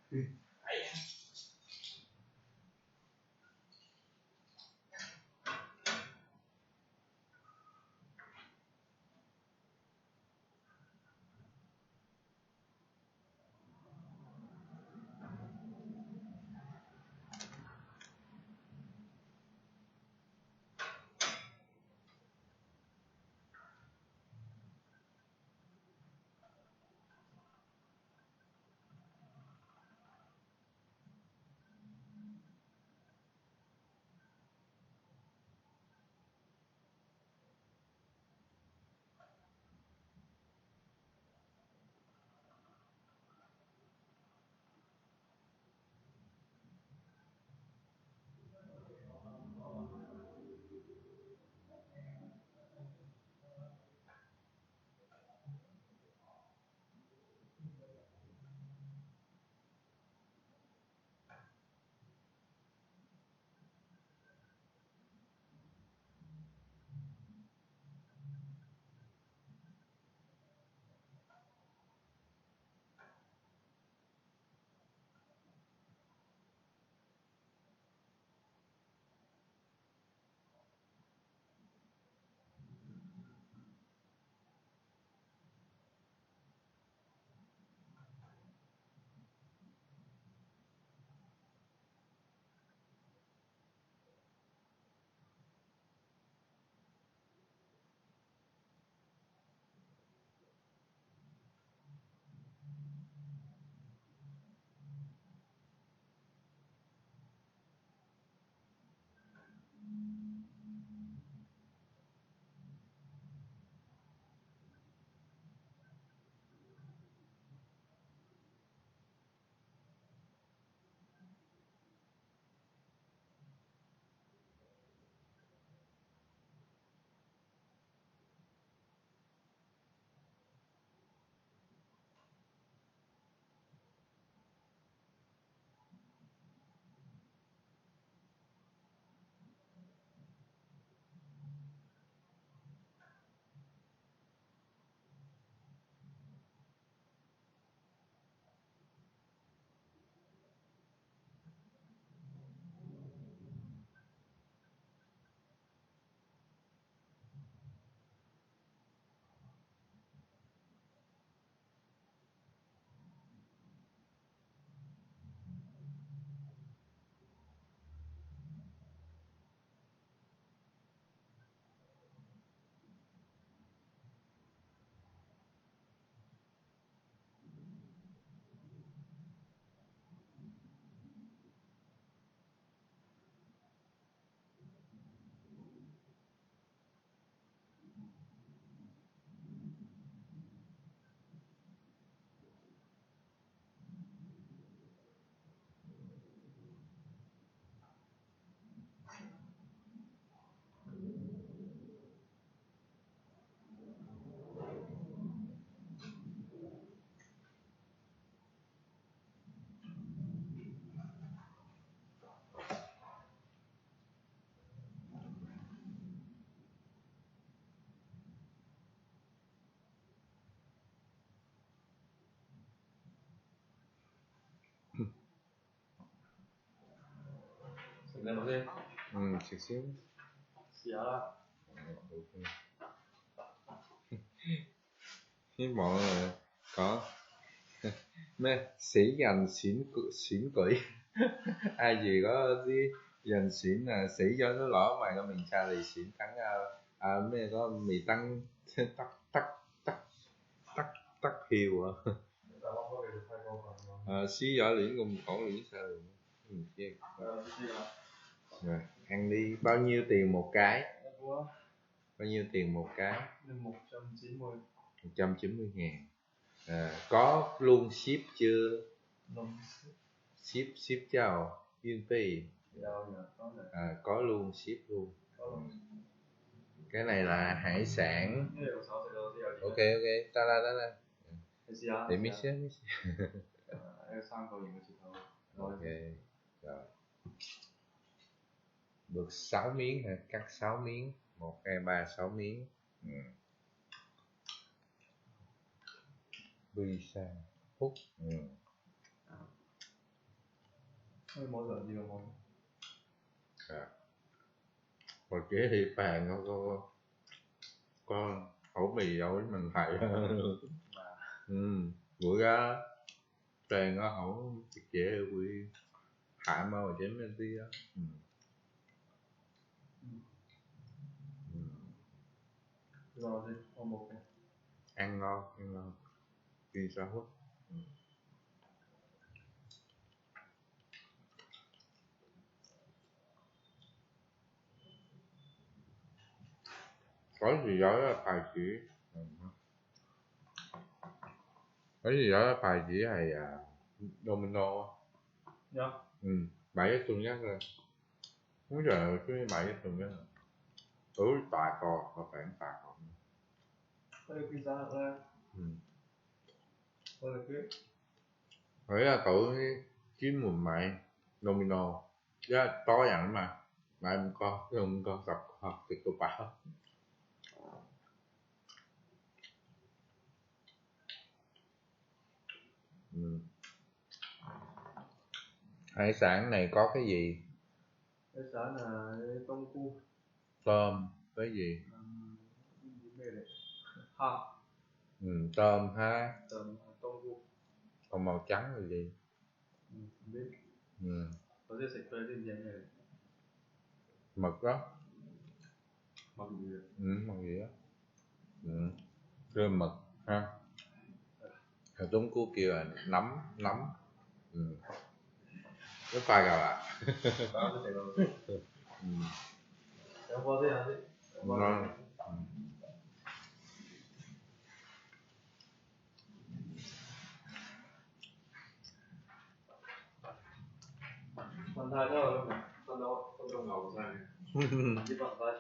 Lên một đi. Xíu xíu. Xíu đó. Với mọi người có mẹ sĩ dành xỉn quỷ ai gì có cái dành xỉn là sĩ cho nó lỏ mày có mình xa thì xỉn thắng mấy có mì tăng tắc tắc tắc tắc tắc hiều xí giỏ liễn cùng khổ liễn sao rồi ăn đi. Bao nhiêu tiền một cái? Bao nhiêu tiền một cái? 190.000. Có luôn ship chưa? Ship chào Yên Phi. Có luôn ship luôn. Cái này là hải sản. Ok ta la để mix ok rồi được 6 miếng hả? Cắt 6 miếng 1, 2, 3, 6 miếng. Visa Phúc. Hồi kế thì bàn có khẩu mì rồi mình phải bữa ra bàn nó không dễ quy hạ mà chém lên tí đó. Ăn ngon Visa Phúc. Có gì đó là bài chỉ có gì đó là bài chỉ này domino. Dạ. 7 cái tuần nhất rồi. Đúng rồi cứ 7 cái tuần nhất rồi. Tòa có phản tòa còn. Có được pizza hả ra? Có được biết. Đấy là tụi kiếm một mày domino. Chứ tối dặn mà. Mà em không có gặp học thì cô bảo. Hải sản này có cái gì? Hải sản là tôm cu. Tôm, cái gì? Ha. Tôm ha. Tôm cu. Còn màu trắng là gì? Không biết. Có thể sạch phơi trên giấy này. Mực đó. Mực gì vậy? Mực gì đó. Rơm mực ha. Rồi tôm cu kêu là nấm. Nó khoai gà ạ. Có thể rồi. Em có thế hả chị? Ngon. Con thai đó luôn. Con đâu ngầu sao này. Đi bằng tay.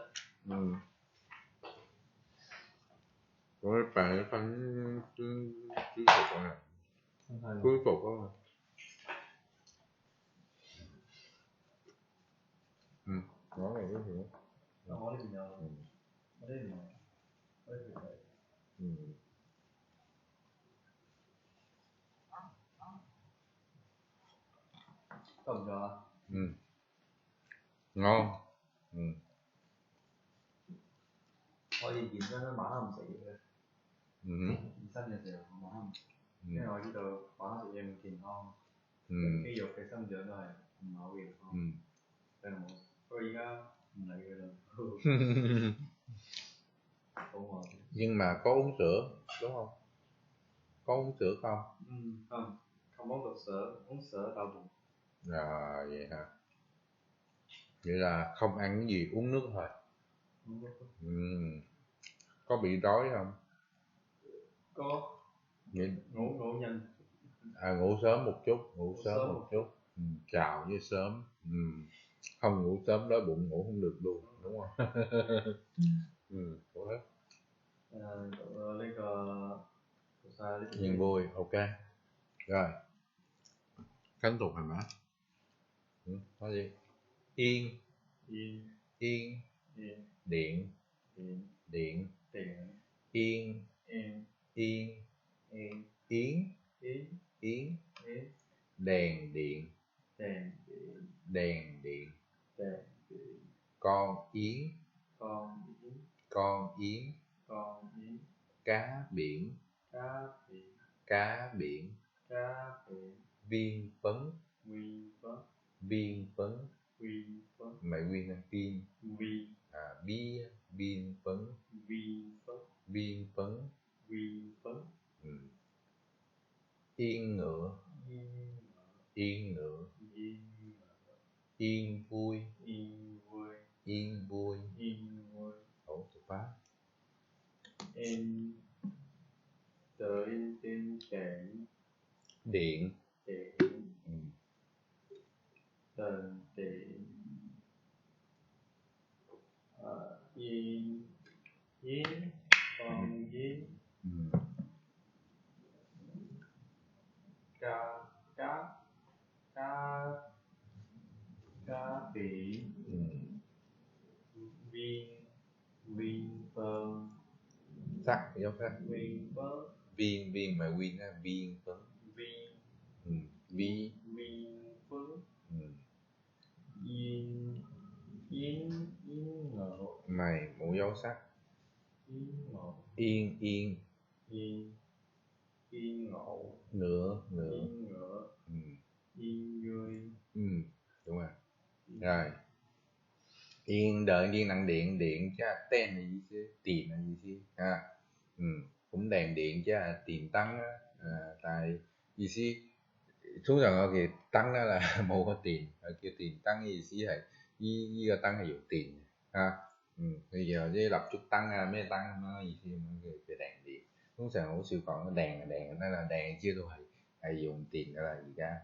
Rồi bạn phanh chú phục nè. Chú phục đó. Món này cái gì đó. Món này mình nhờ. Món này mình nhờ. Cầm cho. Ngon. Thôi thì chín cho nó bán hầm sẽ vậy. Xanh nhật đều bán hầm. Cái nói đi đâu bán hầm sẽ mình chín ngon. Cái dọc cái xanh giờ này máu việc không. Đây là một tôi ra lấy cái đó. Nhưng mà có uống sữa đúng không? Có uống sữa không? Không uống sữa đau bụng. Vậy hả? Vậy là không ăn cái gì, uống nước thôi. Có bị đói không? Có. Vậy... Ngủ nhanh. Ngủ sớm một chút. Chào với sớm. Không ngủ sớm đói bụng ngủ không được luôn, đúng không? Cố hết. Lên Nhìn vui, ok. Rồi. Khánh tục hành mã. Nói gì? Yên. Điện. Yên. Yến. Đèn điện. con yến, con yến, con yến, con yến, cá biển, cá biển, cá biển, cá biển, viên phấn, viên phấn, viên phấn, viên phấn, mày nguyên là viên, viên, bia, viên phấn, viên phấn, viên phấn, viên phấn, yên ngựa, yên, yên ngựa, yên, yên vui, yên vui, yên vui, yên vui. Ủa tục phá. Em tới trên cảnh Điện, điện, tần điện, yên, yên, con yên, cá, cá, cá, cá biển, viên, viên phấn, sắc dấu sắc, viên phấn, viên, viên mày nguyên là viên phấn, viên, vi, viên phấn, yên, yên, yên ngộ, mày mũ dấu sắc, yên ngộ, yên, yên, yên, yên ngộ, ngựa, ngựa, yên ngựa, yên vui, đúng rồi. Rồi yên đợi yên nặng điện, điện chứ tên là gì chứ, tiền là gì chứ cũng đèn điện chứ tiền tăng tại gì chứ通常我嘅燈咧係冇個電，係叫電燈嘅意思係依個燈係用電嘅譬如或者蠟燭燈啊咩燈咁樣意思咁樣嘅đèn電。通常好少講đèn咧啦，đèn知道係用電㗎啦而家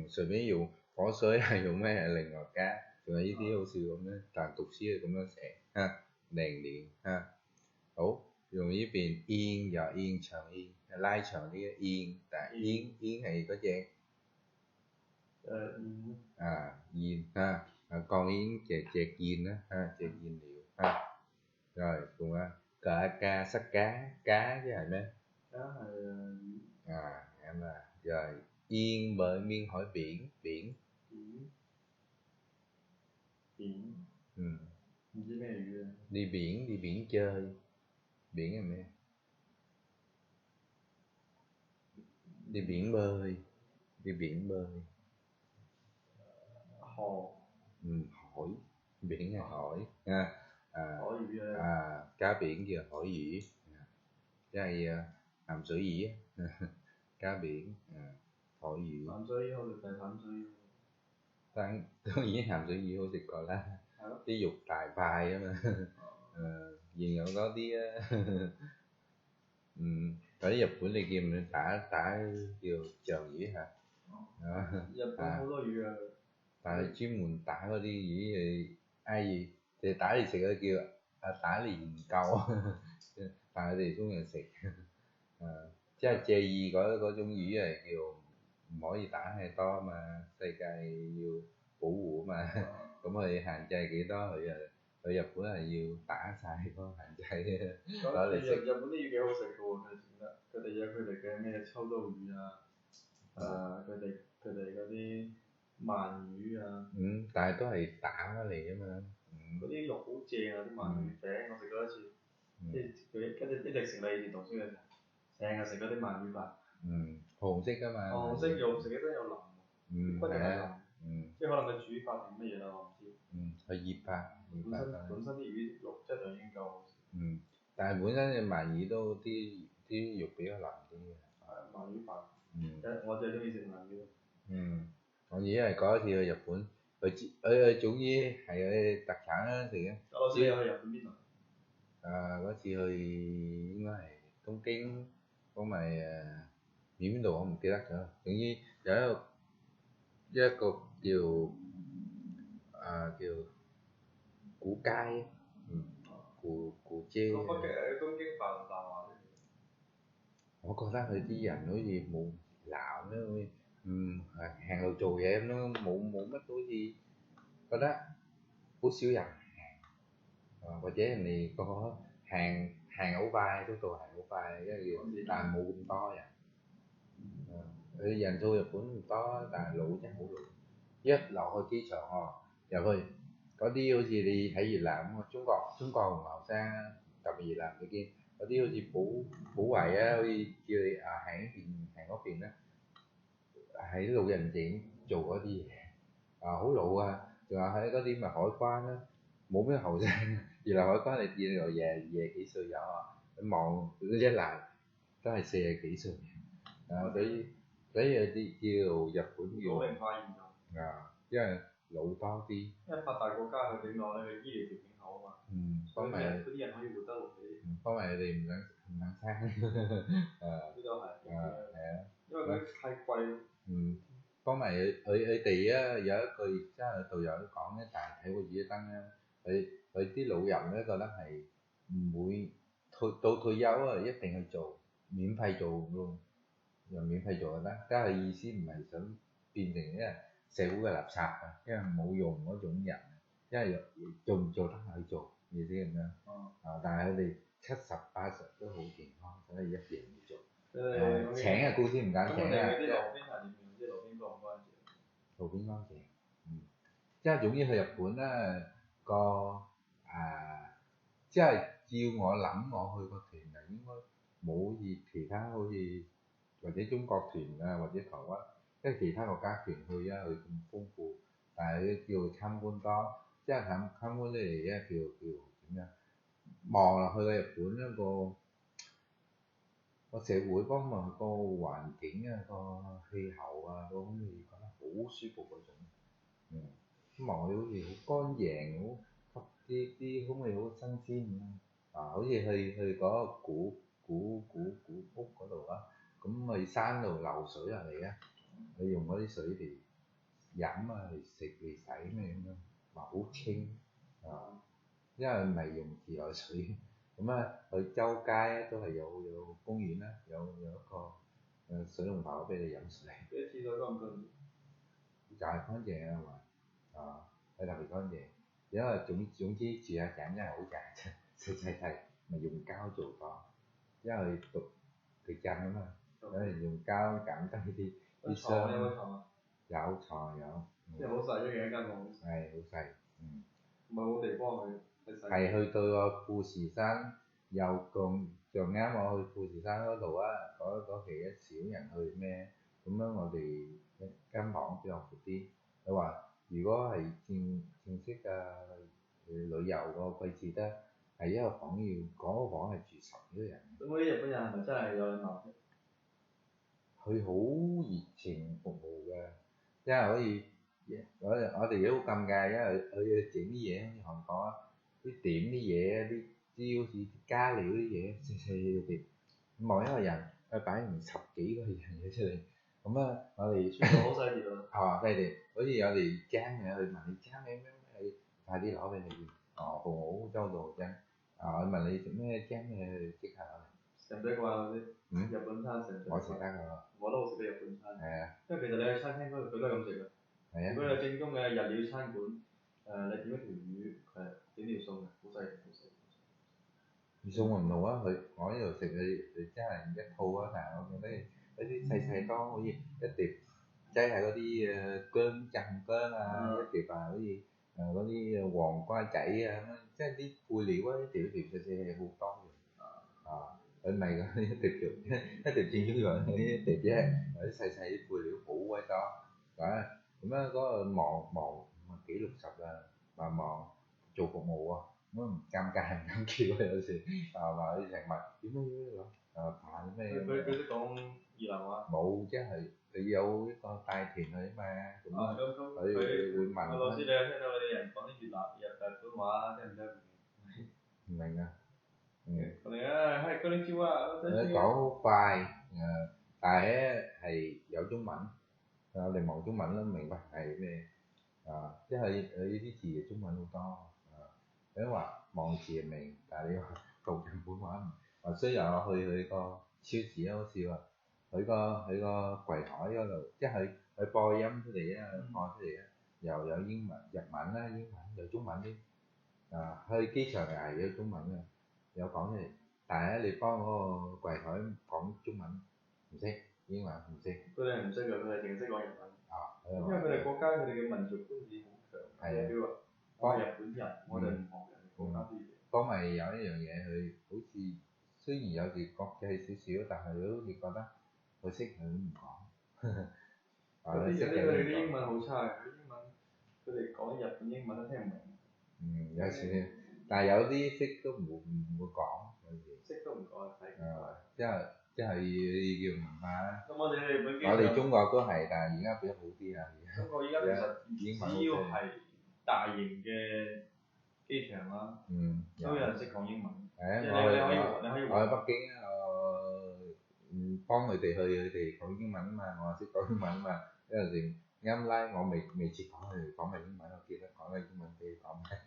隨便用火水係用咩係另外加，仲有呢啲好少咁樣，但讀書係咁樣寫đèn điện好。用呢邊yên就yên長yên，拉長啲嘅yên，但係yên係嗰隻yên con yến chẹt yên á chẹt yên liệu rồi cùng ca sắc cá chứ係咩? Cá là em là rồi yên bởi miên hỏi biển biển đi biển chơi, biển là咩? Đi biển bơi, đi biển bơi. Hồ. Hỏi, biển là hỏi Hỏi gì cá biển giờ hỏi gì cái hàm水魚cá biển hỏi gì hàm水魚好食定淡水魚？當然hàm水魚好食過啦，啲肉大塊啊嘛營養多啲ở Nhật Bản你叫mình打叫長魚hả? Nhật Bản好多魚啊，但係專門打嗰啲魚係嗌gì thì打嚟食嗰叫打連câu但係佢哋中意食即係介意嗰種魚係叫唔可以打太多嘛，世界要保護嘛，咁佢限制幾多佢日本係要打晒嗰個限制攞嚟食。日本啲魚幾好食嘅喎，佢哋整得，佢哋有佢哋嘅咩秋刀魚佢哋嗰啲鰻魚但係都係打翻嚟啫嘛。嗰啲肉好正啊！啲鰻魚餅我食過一次，佢一直食你以前讀書嘅時候，成日食嗰啲鰻魚飯。紅色㗎嘛。紅色肉食起身又腍，骨又腍，即係可能佢煮法定乜嘢啦，我唔知。佢醃法。本身啲魚肉質就已經夠好食。但係本身嘅鰻魚都啲肉比較腍啲嘅。係鰻魚飯。我最中意食鰻魚。我已經係嗰一次去日本，佢總之係佢特產啦食嘅。我知你去日本邊度？嗰次去應該係東京，咁咪邊度我唔記得咗。總之有一個叫古街，古街。北京東京飯大話。我覺得佢啲人好似冇鬧咧，好似行路做嘢咁樣冇乜好似覺得好少人行，或者人哋個行好快，速度行好快，因為但係冇咁多人。佢人數日本唔多，但係路真係好路，一落去機場入去嗰啲好似你睇越南咁啊，中國同後生特別越南嗰啲，嗰啲好似保衞啊，好似叫你行嗰邊咧，喺老人院做嗰啲嘢好老啊，仲有喺嗰啲咪海關啦，冇咩後生，越南海關你見到廿幾歲有啊，你望一欄都係40幾歲所以有啲叫日本叫老齡化嚴重因為老多啲，因為發達國家佢點講咧？佢醫療條件好啊嘛，所以嗰啲人可以活得耐啲。因為佢哋唔想生，呢個係因為佢太貴。幫埋佢哋啊，有一句即係導遊都講咧，但係睇過耳燈咧，佢啲老人咧覺得係唔會退休啊，一定去做免費做咯，又免費做就得，但係意思唔係想變成一個社會嘅垃圾啊，因為冇用嗰種人，因為做唔做得去做，意思咁樣。但係佢哋70、80都好健康，所以一定要做。請嘅公司唔敢請啊。路邊乾淨，即係總之去日本咧即係照我諗，我去個團就應該冇好似其他好似或者中國團啊或者台灣，即係其他國家團去啊，佢咁豐富，但係叫參觀多，即係參觀咧嚟叫點樣？望落去個日本一個社會方面個環境啊個氣候啊個空氣覺得好舒服嗰種。望佢好似好乾淨，好啲空氣好新鮮好似去嗰個古屋嗰度啊，咁去山度流水入嚟啊，佢用嗰啲水嚟飲啊，嚟食嚟洗咩咁樣，話好清因為唔係用自來水，咁佢周街都係有公園啦，有一個水龍頭俾你飲水。啲廁所乾唔乾淨？就係乾淨啊嘛。係特別乾淨，因為總之住下井真係好正，細咪用膠做咗，因為佢震啊嘛，所以用膠減低啲霜。有床有。即係好細一間房。係好細，唔係冇地方去。係去到個富士山，又仲啱我去富士山嗰度啊，嗰期一少人去咩，咁樣我哋間房比較闊啲，佢話。如果係正式旅遊個季節咧，係一個房嗰個房係住10幾個人。咁嗰啲日本人係咪真係有禮貌？佢好熱情服務嘅，因為可以我哋都好尷尬，因為佢整啲嘢好似韓國啊，啲點啲嘢啲好似加料啲嘢，細望一個人，佢擺成10幾個人嘅出嚟。我哋全部好細碟啊！係嘛，佢哋好似有哋驚嘅，佢問你驚咩，你快啲攞俾你。服務好周到真。佢問你食咩驚嘅，即刻攞嚟。食唔食慣嗰啲？日本餐食唔食？我食得㗎。我都好食啲日本餐。係啊。因為其實你去餐廳佢都係咁食㗎。係啊。如果你正宗嘅日料餐館，你點一條魚，佢點條餸嘅，好細好細。餸唔同啊，我呢度食佢真係一套啊，但係我覺得嗰啲細多，好似一碟。即係嗰啲薑浸薑啊，一碟好似嗰啲黃瓜仔啊咁樣，即係啲配料啊，一碟細好多嘅。佢唔係㗎，一碟正宗樣，一碟啫，啲細啲配料好鬼多。咁嗰個忙幾60啊，忙做服務啊，咁唔尷尬唔敢叫有時話啲食物點樣飯咩？佢都講越南話。冇，即係。你有一個帶團去嘛？咁佢會問。老師，你有聽到我哋人講啲日本話，聽唔聽唔明啊？我哋係嗰啲招啊，講好快，但係咧係有中文，我哋望中文都明白係咩即係佢啲字中文好多，你話望字就明，但係你話讀日本話唔。雖然我去個超市好笑啊！佢個櫃台嗰度，即係佢播音出嚟啊，播出嚟啊，又有英文、日文啦，英文有中文啲。去機場係有中文嘅，有講出嚟。但係咧，你幫嗰個櫃台講中文唔識，英文唔識。佢哋唔識㗎，佢哋淨係識講日文。因為佢哋國家佢哋嘅民族觀念好強。係啊。我係日本人，我哋唔學人哋國家啲嘢。不過咪有一樣嘢，佢好似雖然有時國際少少，但係佢好似覺得佢識佢都唔講。佢哋啲英文好差嘅，佢哋講日本英文都聽唔明。有時，但係有啲識都唔會講，有時。識都唔講係即係要文化啦。咁我哋中國都係，但係而家比較好啲啊。中國依家其實只要係大型嘅機場啦，都有人識講英文。即係你可以我喺北京幫佢哋講英文啊嘛，我識講英文啊嘛，有陣時啱拉我未接講佢哋講埋英文，我記得講個英文俾佢講埋。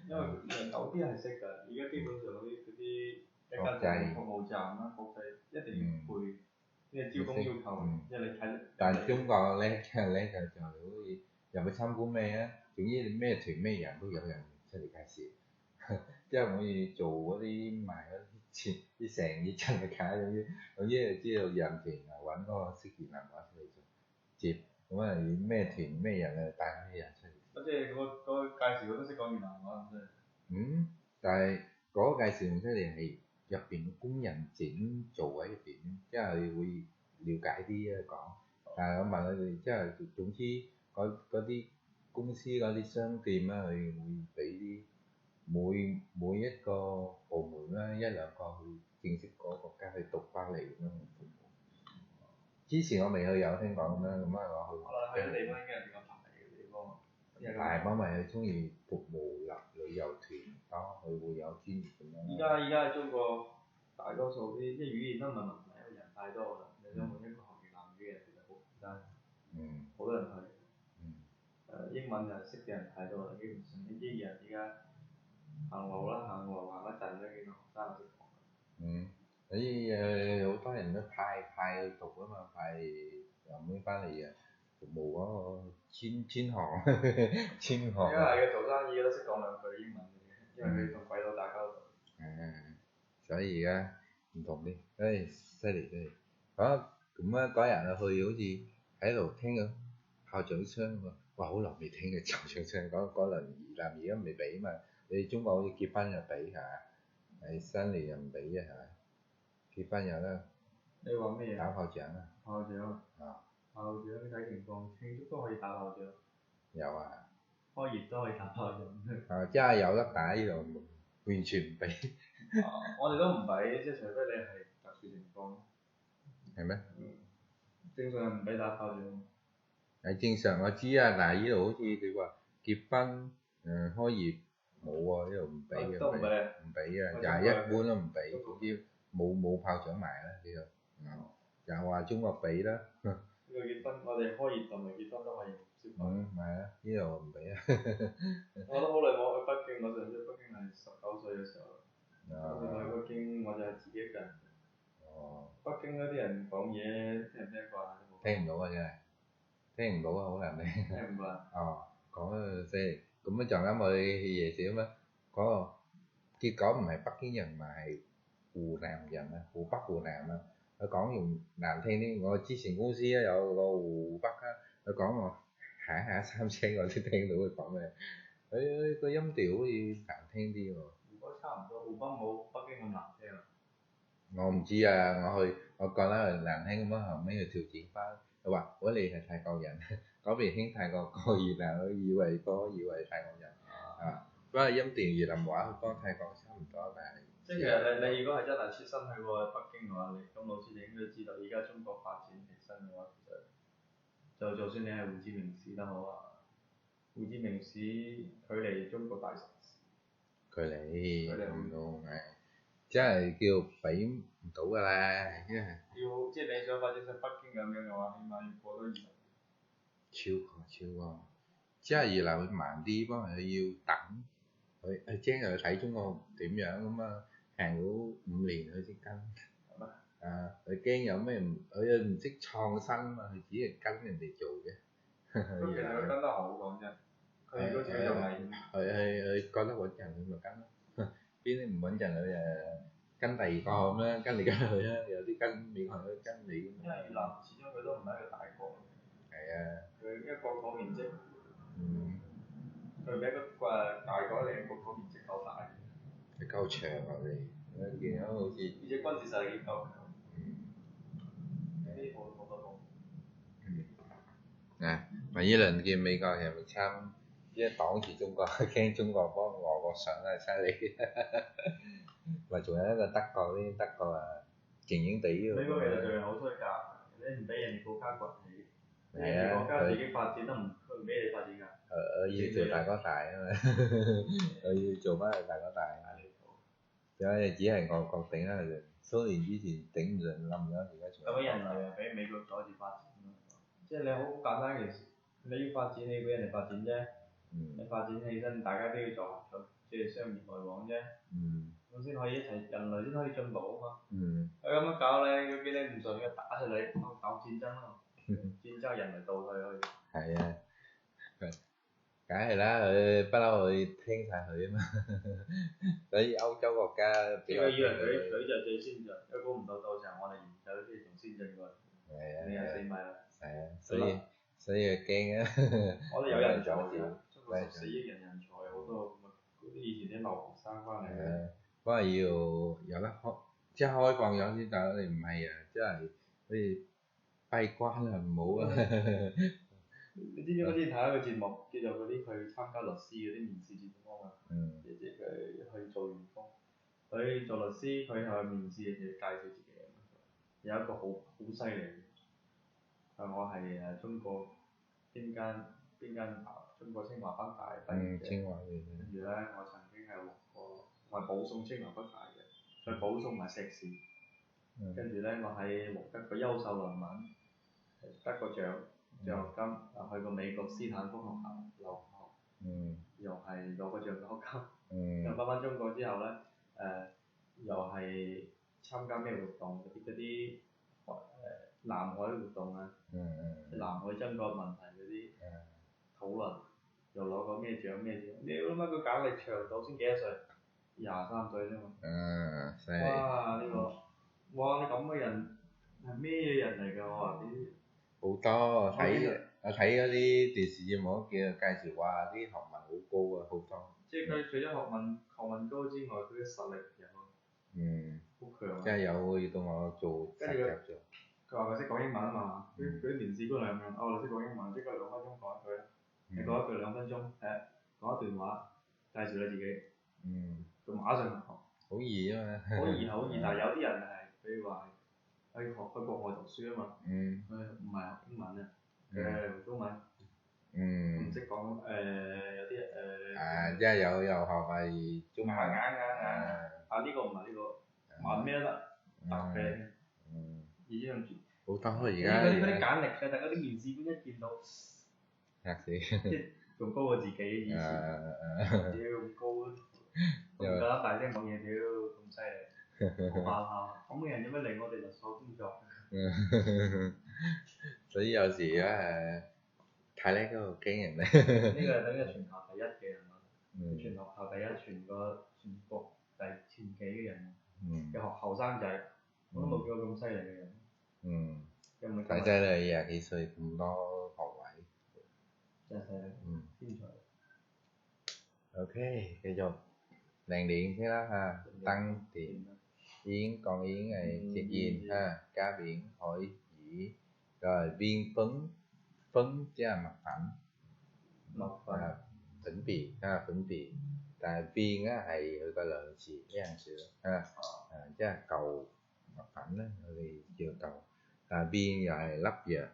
因為有啲係識㗎，而家基本上嗰啲一間服務站啦，國際一定要背，即係招工要求，即係你睇。但係中國叻就好似入去參觀咩啊，總之你咩團咩人都有人出嚟介紹。即係可以做嗰啲賣嗰啲成日真嘅卡，總之知道人團啊揾嗰個識別人攞出嚟做接，咁啊咩團咩人啊帶咩人出嚟。即係嗰個介紹佢都識講越南話真係。但係嗰個介紹出嚟係入邊工人整做喺入邊，即係會了解啲啊講。但係我問佢哋，即係總之嗰啲公司嗰啲商店啦，佢會俾啲。每一個部門啦，一兩個去正式嗰個國家去讀翻嚟咁樣服務。之前我未去有聽講啦，咁啊我去。去啲地方應該係比較大嘅地方。大幫咪係中意服務旅遊團，佢會有專業咁樣。依家中國大多數啲，即係語言都唔係問題，因為人太多啦。你想揾一個學越南語嘅人其實好簡單。好多人去。英文就識嘅人太多啦，基本上啲人而家。行路行一陣都見到學生識講。所以好多人都派去讀啊嘛，派又唔會翻嚟啊，服務嗰個專行。而家係嘅，做生意都識講兩句英文嘅，因為佢同鬼佬打交道。所以而家唔同啲，犀利。咁啊嗰日去好似喺度聽緊校長聲喎，哇好耐未聽嘅校長聲，嗰輪而家未俾嘛。你中國好似結婚又俾係嘛？係新年又唔俾嘅係咪？結婚又啦。你話咩嘢？打炮仗啊！炮仗。炮仗睇情況，慶祝都可以打炮仗。有啊。開業都可以打炮仗。真係有得打呢度，完全唔俾。我哋都唔俾，即係除非你係特殊情況。係咩？正常係唔俾打炮仗。係正常我知啊，但係呢度好似你話結婚開業。冇喎，呢度唔俾嘅，唔俾啊，就係一般都唔俾，總之冇炮仗賣啦呢度，就話中國俾啦。呢個結婚，我哋開業同埋結婚都可以接受。係啊，呢度唔俾啊。我都好耐冇去北京，我上次北京係19歲嘅時候。上次去北京我就係自己一個人。北京嗰啲人講嘢聽唔聽慣？聽唔到啊真係，聽唔到啊好難聽。聽唔慣。講得犀。咁啊，就啱去夜市啊嘛，嗰個結果唔係北京人，咪係湖南人啊，湖北湖南啊。佢講用難聽啲，我之前公司咧有個湖北啊，佢講我下三聲我先聽到佢講咩，佢個音調好似難聽啲喎。湖北差唔多，湖北冇北京咁難聽啊。我唔知啊，我覺得難聽咁樣，後尾佢調整翻，佢話：如果你係泰國人，嗰邊興泰國歌越南，佢以為泰國人不過音調越南話佢幫泰國差唔多，但係即係其實你如果係真係切身去過北京嘅話，咁老師你應該知道，而家中國發展起身嘅話，其實就算你係胡志明市都好啊，胡志明市距離中國大城市，距離唔到係，真係叫比唔到㗎啦，因為要即係你想發展成北京咁樣嘅話，起碼要過多20年。超過，即係越南會慢啲，不過佢要等，佢驚佢睇中國點樣咁啊，行到5年佢先跟。係咩？佢驚有咩佢又唔識創新嘛，佢只係跟人哋做嘅。佢其實佢跟得好講真，佢如果自己做係，佢覺得穩陣佢咪跟咯，邊啲唔穩陣佢就跟第二個咁啦，跟嚟跟去啦，有啲跟美國人跟你咁。因為越南始終佢都唔係一個大國。係啊。佢一個國土面積。佢俾個大嗰靚個面積夠大，佢夠長我哋，我見到好似而且軍事實力夠強。呢好多個。咪呢輪見美國人咪參，即係擋住中國，驚中國幫俄國上係犀利。咪仲有一個德國啲德國啊，勁勁地喎。美國其實做人好衰格，你唔俾人哋國家崛起，人哋國家自己發展都唔俾你發展㗎。我要做大哥大啊嘛，我要做翻大哥大。有嘢只係我確定啦，蘇聯之前頂唔順冧咗，而家仲。咁人類又俾美國阻住發展，即係你好簡單件事，你要發展你俾人哋發展啫，你發展起身大家都要做，即係商業來往啫。咁先可以一齊，人類先可以進步啊嘛。佢咁樣搞咧，佢見你唔順嘅打出嚟，搞戰爭咯。戰爭人類倒退去。係啊。梗係啦，佢不嬲佢聽晒佢啊嘛，所以歐洲國家比較。佢以為佢就最先進，佢估唔到到時候我哋研究啲仲先進過。係啊。你又死咪啦。係啊，所以佢驚啊。我哋有人才㗎，中國14億人才好多，嗰啲以前啲留學生翻嚟嘅。不過要有得開，即係開放咗先得，你唔係啊，即係好似閉關啊，唔好啊。你知唔知我之前睇一個節目，叫做嗰啲去參加律師嗰啲面試節目啊嘛？即係佢去做員工，佢做律師，佢去面試嘅時候介紹自己啊嘛。有一個好犀利嘅，我係中國邊間中國清華北大畢業嘅。跟住咧，我曾經係錄過，我係保送清華北大嘅，再保送埋碩士。跟住咧，我喺獲得個優秀論文，得個獎學金，去過美國斯坦福學校留學，又係攞個獎學金。又翻中國之後咧，又係參加咩活動？嗰啲南海活動啊，南海爭國問題嗰啲討論，又攞過咩獎？你諗下佢簡歷長度先幾多歲？23歲啫嘛。犀利。哇！哇！你咁嘅人係咩人嚟㗎？我話啲。好多我睇嗰啲電視節目叫介紹話啲學問好高啊，好多。即係佢除咗學問高之外，佢嘅實力又好強啊！即係有要到我做實習咗。佢話佢識講英文啊嘛，佢啲面試官係咁樣，你識講英文，即刻2分鐘講一句啦。你講一句2分鐘，講一段話，介紹你自己。佢馬上學。好易啊嘛。好易，但係有啲人係，比如話去國外讀書啊嘛，佢唔係學英文啊，佢係用中文。唔識講有啲即係有學埋中文。呢個唔係呢個，問咩都得，答嘅。已經好多而家。嗰啲簡歷，但係嗰啲面試官一見到嚇死！即係仲高過自己以前。屌咁高，都唔夠膽大聲講嘢，屌咁犀利，好爆炮！咁嘅人有咩嚟我哋律所工作？所以有時太叻嗰個驚人咧。呢個係等於全校第一嘅人物，全學校第一，全國前幾嘅人嘅後生仔，我都冇見過咁犀利嘅人。太犀利，20幾歲咁多學位。真係犀利。天才。OK，繼續đèn điện thế đó ha, tăng điện yến còn yến này check in ha, cá biển hỏi dĩ rồi viên phấn chứ là mặt phẳng phỉnh bì ha, phỉnh bì tại viên á係佢個量詞一樣少ha, chứ là cầu mặt phẳng á thì chưa cầu, viên又係粒藥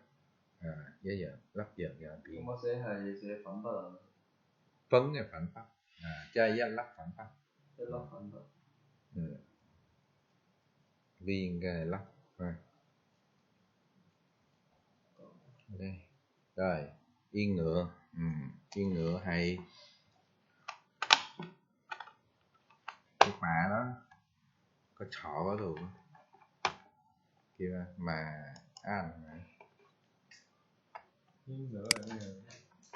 一樣粒藥又係viên. 我寫係寫粉筆啊。phấn係粉筆即係一粒粉筆. 一粒粉筆. Viên cái này lắp đây rồi yên ngựa yên ngựa hay cái mạ đó có trọ có đồ kia mà yên ngựa là cái gì?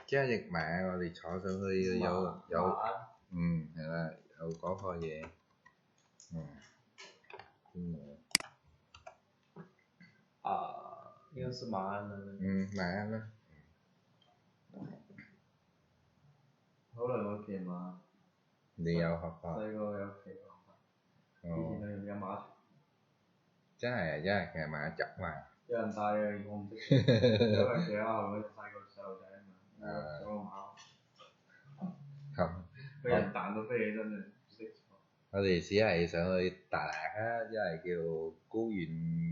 chứ giật mạ rồi thì trọ sao hơi dấu là có kho về yên ngựa. 應該是馬鞍啦。馬鞍啦。好耐冇見嘛。你有學過？細個有騎過。以前係有馬場。真係騎馬執埋。有人帶嘅，我唔識。因為騎下後嗰陣細個細路仔啊嘛，上個馬。咁。俾人彈到飛起身啊！我哋只係上去大瀾啊，一係叫高原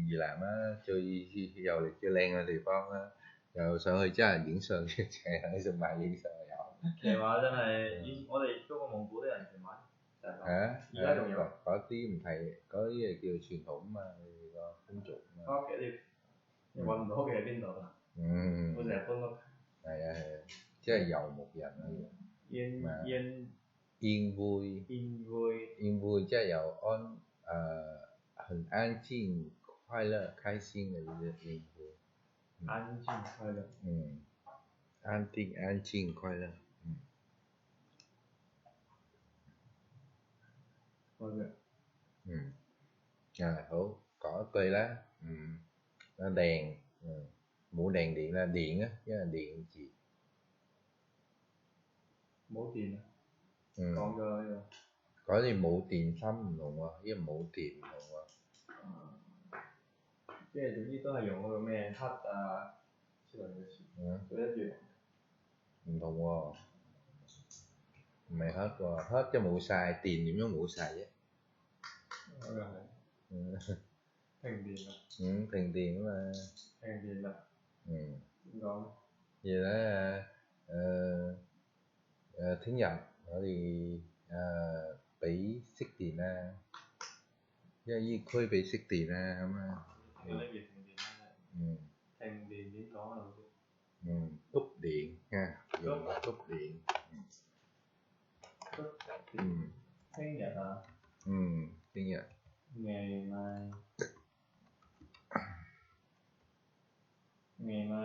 越南啦，最遊歷最靚嘅地方啦。又上去真係影相，淨係喺度買影相有。騎馬真係，我哋中國蒙古啲人騎馬就係咁。而家仲有。嗰啲唔係，嗰啲係叫傳統啊嘛，佢哋個風俗啊嘛。翻屋企你揾唔到屋企喺邊度啊？我成日搬屋。係啊，即係遊牧人啊。yên vui即係有很安靜快樂開心的一個yên vui。安靜快樂。安靜快樂。快樂。好，講一句啦。đèn冇đèn điện là điện á, chứ là điện gì?冇電啊？講咗呢個。嗰啲冇電芯唔同喎，呢個冇電唔同喎。即係總之都係用嗰個咩黑啊之類嘅詞，都一樣。唔同喎，唔係黑喎，黑即係冇晒電，點樣冇晒啫？咁又係。停電啦。停電啊嘛。停電啦。點講？而咧聽日我哋俾熄電啦，因為呢區俾熄電啦咁啊。呢叫停電啦。停電點講啊老師？cúp điện ha，用cúp điện。聽日啊？聽日。ngày mai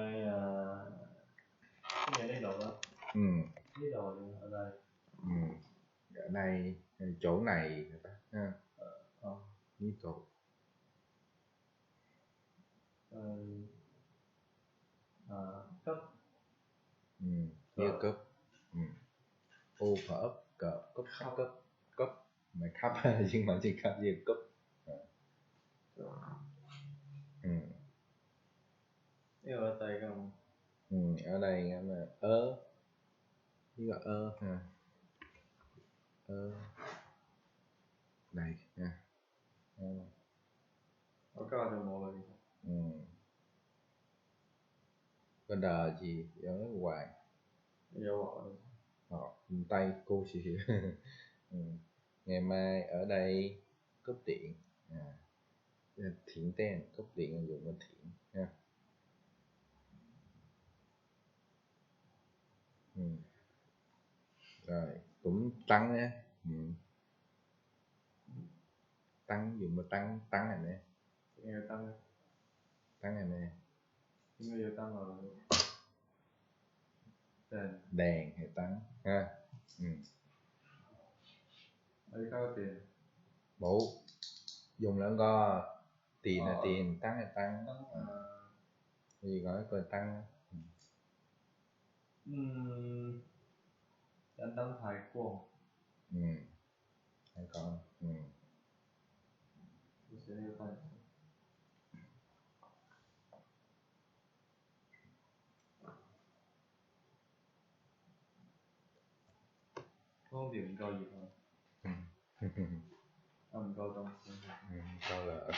聽日呢度咯。呢度ở đây。ở đây chỗ này người ta ha. Ní chỗ. Cấp. Như cấp. Ô và ấp cỡ cấp mày cấp nhưng mà chỉ cấp gì cấp. Ở đây không? Ở đây mà như là ha. Này nha. Ở cái là một là gì? Có đờ gì ở ngoài. Họ tay cô chị. Ngày mai ở đây cúp điện. Thiện tên cúp điện là dùng cái thiện ha. Rồi cũng tăng á. Tăng dùng mà tăng này nè. Nghe tăng. Tăng này nè. Nghe tăng rồi. Đèn hay tăng ha. Ở đây có tiền. Bộ dùng lẫn co tiền là tiền, tăng là tăng. Gì gọi là tăng. Đánh tấm thái quang. Hay còn. Có điểm cao gì không? Không cao đâu. Cao là.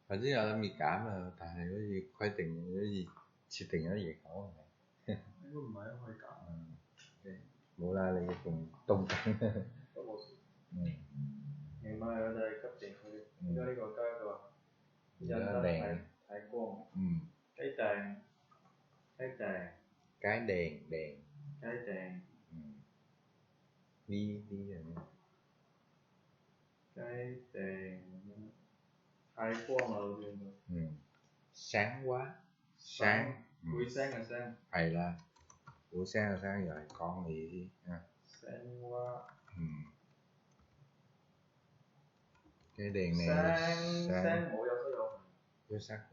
Thật ra là mình cảm là tại cái gì khoai tình cái gì chị tình nó gì khổ này. Không phải khoai cảm. Bộ la là cùng tông căng. Ngày mai ở đây cấp điện thôi. Cái gọi rồi. Đèn. Thái quang. Cái đèn. Cái đèn. Cái đèn. Đi rồi nè. Cái đèn. Thái quang là gì nữa? Sáng quá. Sáng. Buổi sáng là sáng. Hay là buổi sáng là sáng rồi con gì đi ha. Sáng quá. Cái đèn này sáng ngủ vô sắc.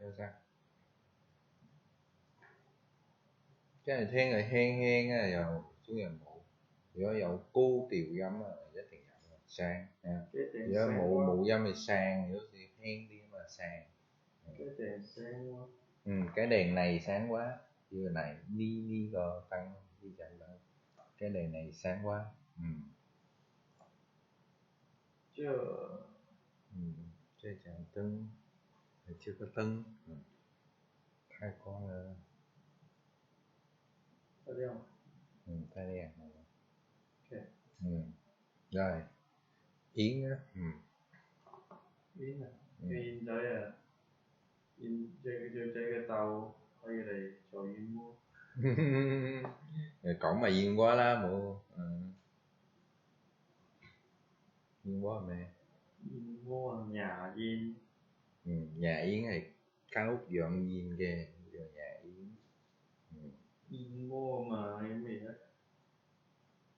Cái này thiên rồi hen á rồi 中人冇。如果有高調音啊，一定有聲啊。如果冇音咪sang，好似輕啲mà sang。Cái đèn sáng quá. Cái đèn này sáng quá. Như cái này ni go tăng đi chạy lại. Cái đèn này sáng quá. Chưa chẳng tưng. Chưa có tưng. Hai con là Thấy không? Thấy đèn này. Okay. Rồi. Yến á. Yến à? Yến tới à? Yến chơi cái tàu ở đây cho Yến mua. Cổng mà Yến quá lá mụ. Yến quá mẹ. Yến mua nhà Yến. Nhà Yến này cao út dọn Yến kìa. Nhà Yến. Yến mua mà em gì đó.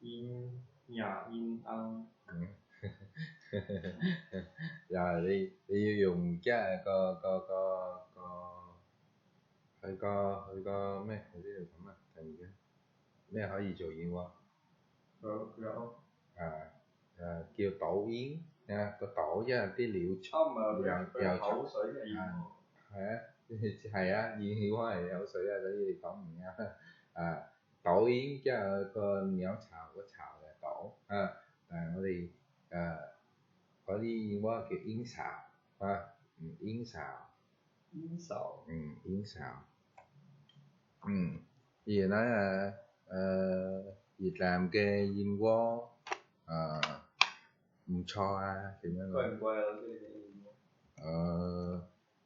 Yến nhà Yến ăn. Rồi đi dùng chắc hơi có mấy cái điều thẩm à thành cái mấy hỏi gì chùa Yên Quang Rồi kêu tổ yến nha, có tổ chứ là cái liệu vào khẩu水係係啊，燕曉可係口水啊，所以講唔啱tổ yến chứ có nháo xào có xào là tổ我哋嗰啲燕窩叫yến xào yến xào yến xào bây giờ nói là Việt Nam cái Yên Quốc cho thì nó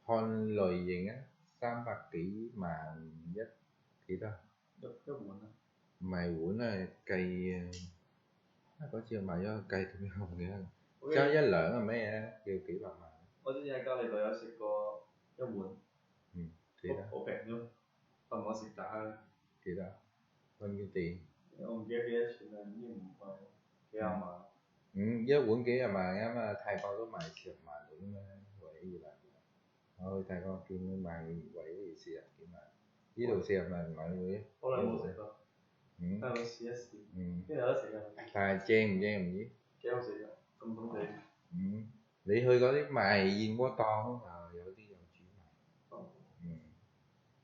hon lời gì á 300 kg mà nhất thì đó mày uống này cây có chưa mà do cây thì không nghĩa cho giá lợn là mấy kêu kỹ bằng mà我之前喺隔離度有食過一碗，好平啫，但我食炸嘅。幾多？bao nhiêu tiền？我唔記得幾多錢啦，已經唔貴，幾廿萬。一碗幾廿萬啊嘛，泰國都賣40萬到咩？位gì là我去泰國見佢賣位40幾萬，呢度40萬買會。可能冇食過。睇下試一試。邊有得食啊？但係正唔知？幾好食㗎，咁好地。你去嗰啲賣燕窩檔有啲有煮賣，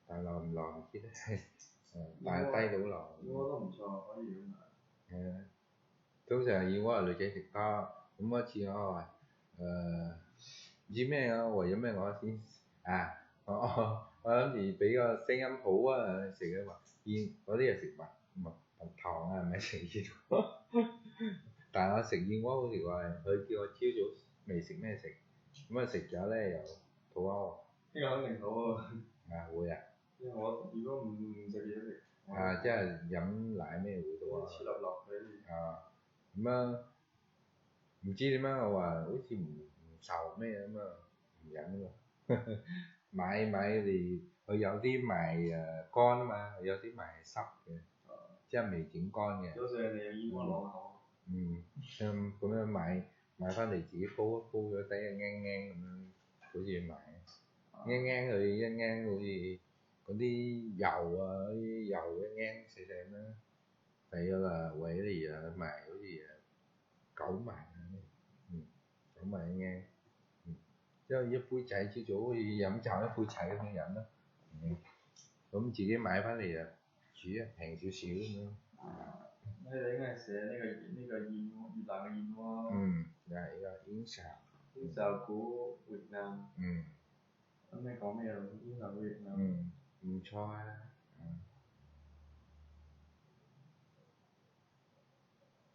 但耐唔耐唔知咧，但係低到耐。燕窩都唔錯，可以咁買。通常燕窩係女仔食多，咁嗰次我話唔知咩啊，為咗咩我先我諗住俾個聲音好啊，食嘅話燕嗰啲係食蜜糖啊，唔係食燕窩。但係我食燕窩好似話佢叫我朝早未食咩食，咁食咗咧又肚屙。呢個肯定好喎。會啊。因為我如果唔食嘢食。即係飲奶咩會肚屙。黐粒落去。咁唔知點解我話好似唔受咩咁唔飲喎。買嚟佢有啲賣乾啊嘛，有啲賣濕嘅，即係未整乾嘅。早上你有燕窩朗口。咁樣買翻嚟自己煲咗底啱咁樣，好似買啱佢一啱好似嗰啲油嗰啲油一啱細細啦，第二là quầy thì賣好似9萬9萬一啱，即係一杯仔朝早好似飲茶一杯仔咁樣飲咯，咁自己買翻嚟煮平少少咁樣。你哋應該係寫呢個燕窩，越南嘅燕窩。係燕巢。燕巢股越南。咁你講咩啊？燕巢股越南。唔錯啊。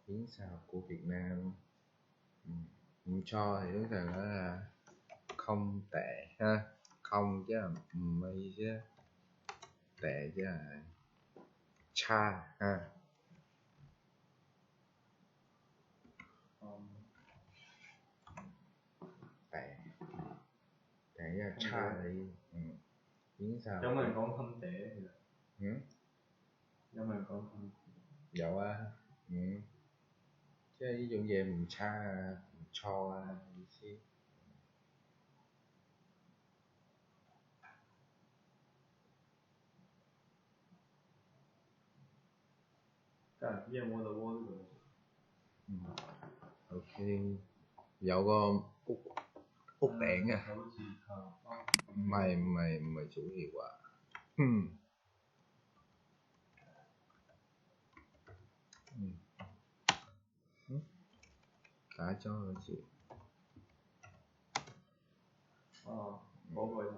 燕巢của Việt Nam唔錯thì通常là không tệ ha, không chứ là mây chứ tệ chứ là cha ha. Tệ là cha đi. Yến sao? 有冇人講襟嗲其實？有冇人講襟？有啊，即係呢種嘢唔差啊，唔錯啊意思。幹燕窩的窩是怎麼做？OK， 有個屋頂啊。唔係祖橋啊。打咗個字。哦，嗰個就。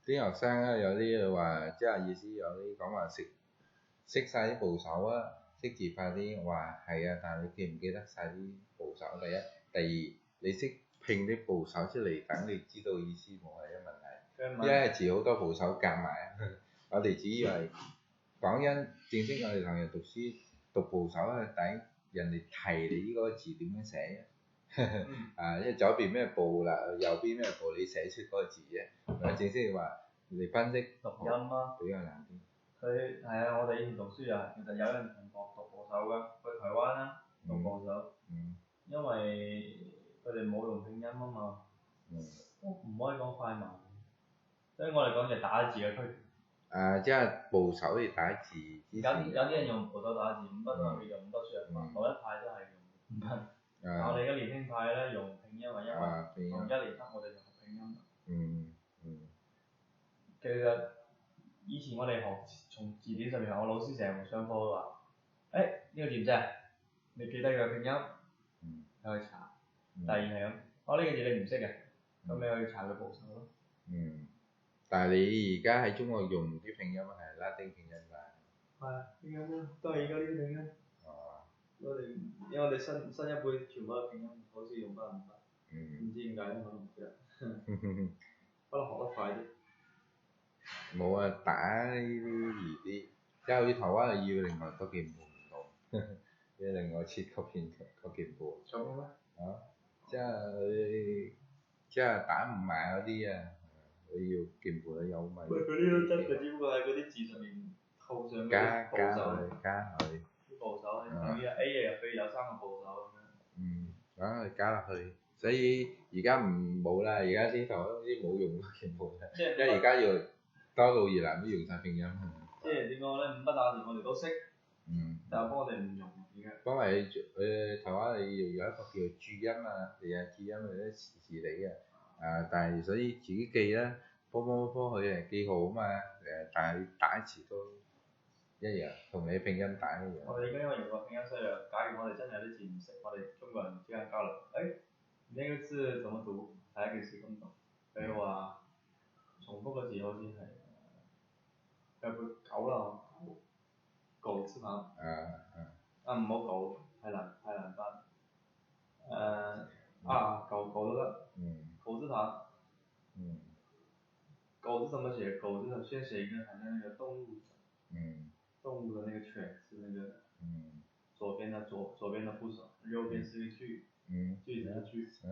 啲學生咧有啲話，即係意思有啲講話識晒啲部首啊，識字快啲。話係啊，但係你記唔記得晒啲部首？第一，第二，你識拼啲部首出嚟，等你知道意思冇係一問題。因為字好多部首夾埋，我哋只以為講緊正式我哋同人讀書讀部首係等人哋提你呢個字點樣寫啊，因為左邊咩部啦，右邊咩部，你寫出嗰個字啫。正式話你分析讀音啊，比較難啲。佢係啊，我哋以前讀書啊，其實有人同學讀部首㗎，去台灣啦讀部首，因為佢哋冇用拼音啊嘛，都唔可以講快慢，所以我哋講就打字嘅區別。即係部首嚟打字。有啲人用部首打字，五筆同佢用五筆輸入法，某一派都係用五筆。我哋而家年輕派咧用拼音啊，因為從一年級我哋就學拼音。其實以前我哋學從字典上面學，我老師成日上課都話，呢個字唔識，你記得佢嘅拼音，去查。第二係咁，呢個字你唔識嘅，咁你去查佢部首咯。但係你而家喺中國用啲拼音係拉丁拼音㗎。係啊，拼音咯，都係而家呢啲拼音。因為我哋新一輩全部都係拼音，好似用得唔得？唔知點解咧，我都唔知啦。可能學得快啲。冇啊，打呢啲易啲，即係好似台灣係要另外嗰鍵盤唔同，要另外設級鍵盤。咁咩？即係打唔埋嗰啲啊，你要鍵盤有咪？喂，嗰啲都得，佢只不過喺嗰啲字上面套上嗰啲部首。加佢。啲部首，等於 A 入去有3個部首咁樣。等佢加落去，所以而家冇啦，而家啲台灣啲冇用鍵盤啦，因為而家要多到越南都用晒拼音。即係點講咧？五筆打字我哋都識，但係我哋唔用而家。因為台灣你要有一個叫注音啊，注音嗰啲詞嚟嘅，但係所以自己記啦，科佢係記號啊嘛，但係打詞都一樣，同你拼音打一樣。我哋而家因為用個拼音衰弱，假如我哋真係有啲字唔識，我哋中國人之間交流，呢個字怎麼讀？第一件事咁讀，譬如話重複個字好似係有個狗啦，狗字旁。唔好狗，太難翻。狗都得。狗字旁。狗字怎麼寫？狗字先寫一個好像那個動物。動物的那個犬是那個。左邊的部首，右邊是個句。句子的句。這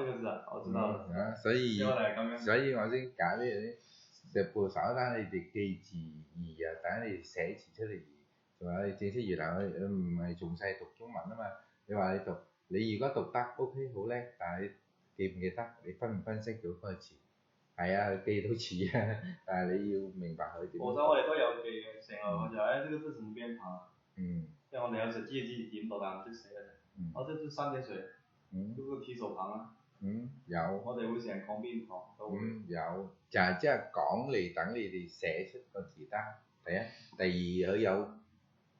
個字啊，我知道了。所以我先搞呢啲食部首，等你哋記字易啊，等你哋寫詞出嚟易。仲有你正式越南唔係從細讀中文啊嘛，你話你如果讀得 OK 好叻，但係你記唔記得？你分唔分析到嗰個詞？係啊，記到詞啊，但係你要明白佢點。部首我哋都有記嘅，成日我就呢個字怎麼編排？即係我哋有時知點讀，但係唔識寫嘅啫。這是三點水，是不是提手旁啊？有。我哋會成日講邊旁都會。有，就係即係講嚟等你哋寫出個字單。第一，第二佢有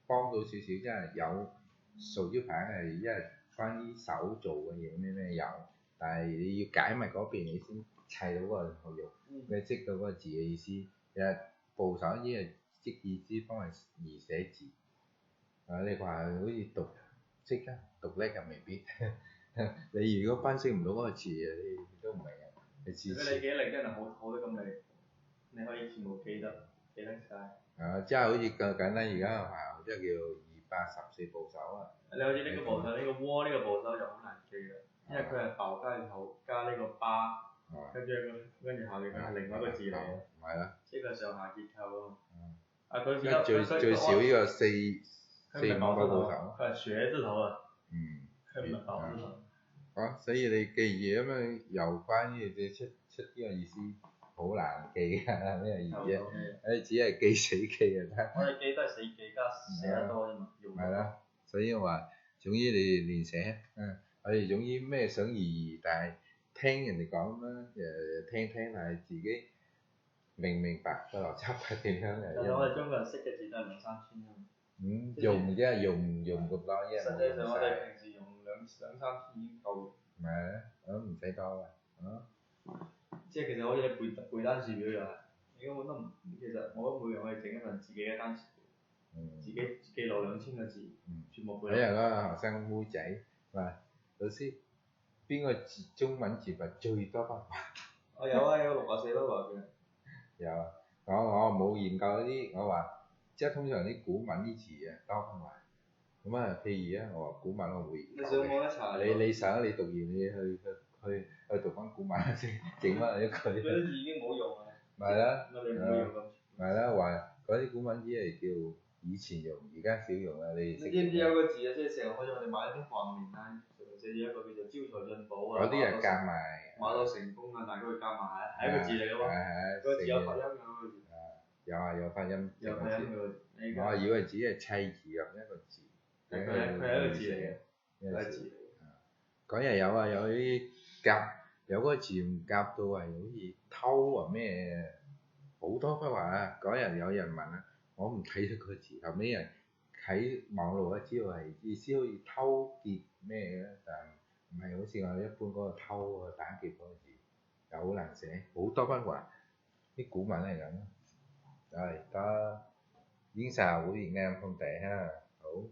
幫到少少，即係有數招牌係因為關於手做嘅嘢咩有，但係你要解密嗰邊你先砌到嗰個內容，你識到嗰個字嘅意思。其實部首已經係識意思，幫人易寫字。你話好似讀識啊，讀叻又未必。你如果分析唔到嗰個字，你都唔明啊。你記憶力真係好得咁嚟，你可以全部記得晒。即係好似咁簡單，而家學校即係叫214部首啊。你好似呢個部首，呢個窩呢個部首就好難記啦，因為佢係爆加頭加呢個巴，跟住下面係另外一個字嚟嘅。係啦。呢個上下結構啊。佢最少呢個4、5個部首。佢係學字頭啊。佢唔係爆字頭。所以你記住咁樣有關嘅嘢出呢個意思，好難記啊，咩字啫？誒只係記死記就得。我哋記都係死記加寫得多啫嘛，用得多。係啦，所以話總之你練寫，我哋總之咩想而但係聽人哋講啦，聽下自己明白個邏輯係點樣嘅。其實我哋中國人識嘅字都係兩三千啫嘛。用啫，用咁多啫。實際上我哋平時用兩三千已經夠。唔係，唔使多㗎，即係其實好似你背單詞表又係，如果我都唔，其實我都每樣可以整一份自己嘅單詞表，自己記錄2000個字，全部背。嗰日嗰個學生妹仔話：老師，邊個字中文字係最多筆畫？我有啊，有64筆畫嘅。有啊，我冇研究嗰啲，我話即係通常啲古文啲字啊多筆畫。咁啊，譬如啊，我話古文我會研究嘅。你上網一查。你想你讀完你去讀翻古文先，整翻一句。嗰啲字已經冇用啦。咪啦。我哋唔會用咁。咪啦，話嗰啲古文只係叫以前用，而家少用啦。你知唔知有個字啊？即係成日好似我哋買啲橫面啊，寫住一個叫做招財進寶啊。嗰啲係夾埋。馬到成功啊！但係佢夾埋係一個字嚟嘅喎。係。個字有發音㗎嗰個字。有發音。有發音㗎。我以為只係砌字入一個字。佢係一個字嚟嘅，一個字嚟嘅。嗰日有啊，有啲夾，有嗰個字唔夾到係好似偷啊咩，好多筆畫啊！嗰日有人問啊，我唔睇得個字，後尾人喺網絡咧知道係意思好似偷劫咩嘅，但唔係好似我哋一般嗰個偷啊打劫嗰個字，又好難寫，好多筆畫，啲古文係咁。rồi có yến xào của Việt Nam không tệ ha, đủ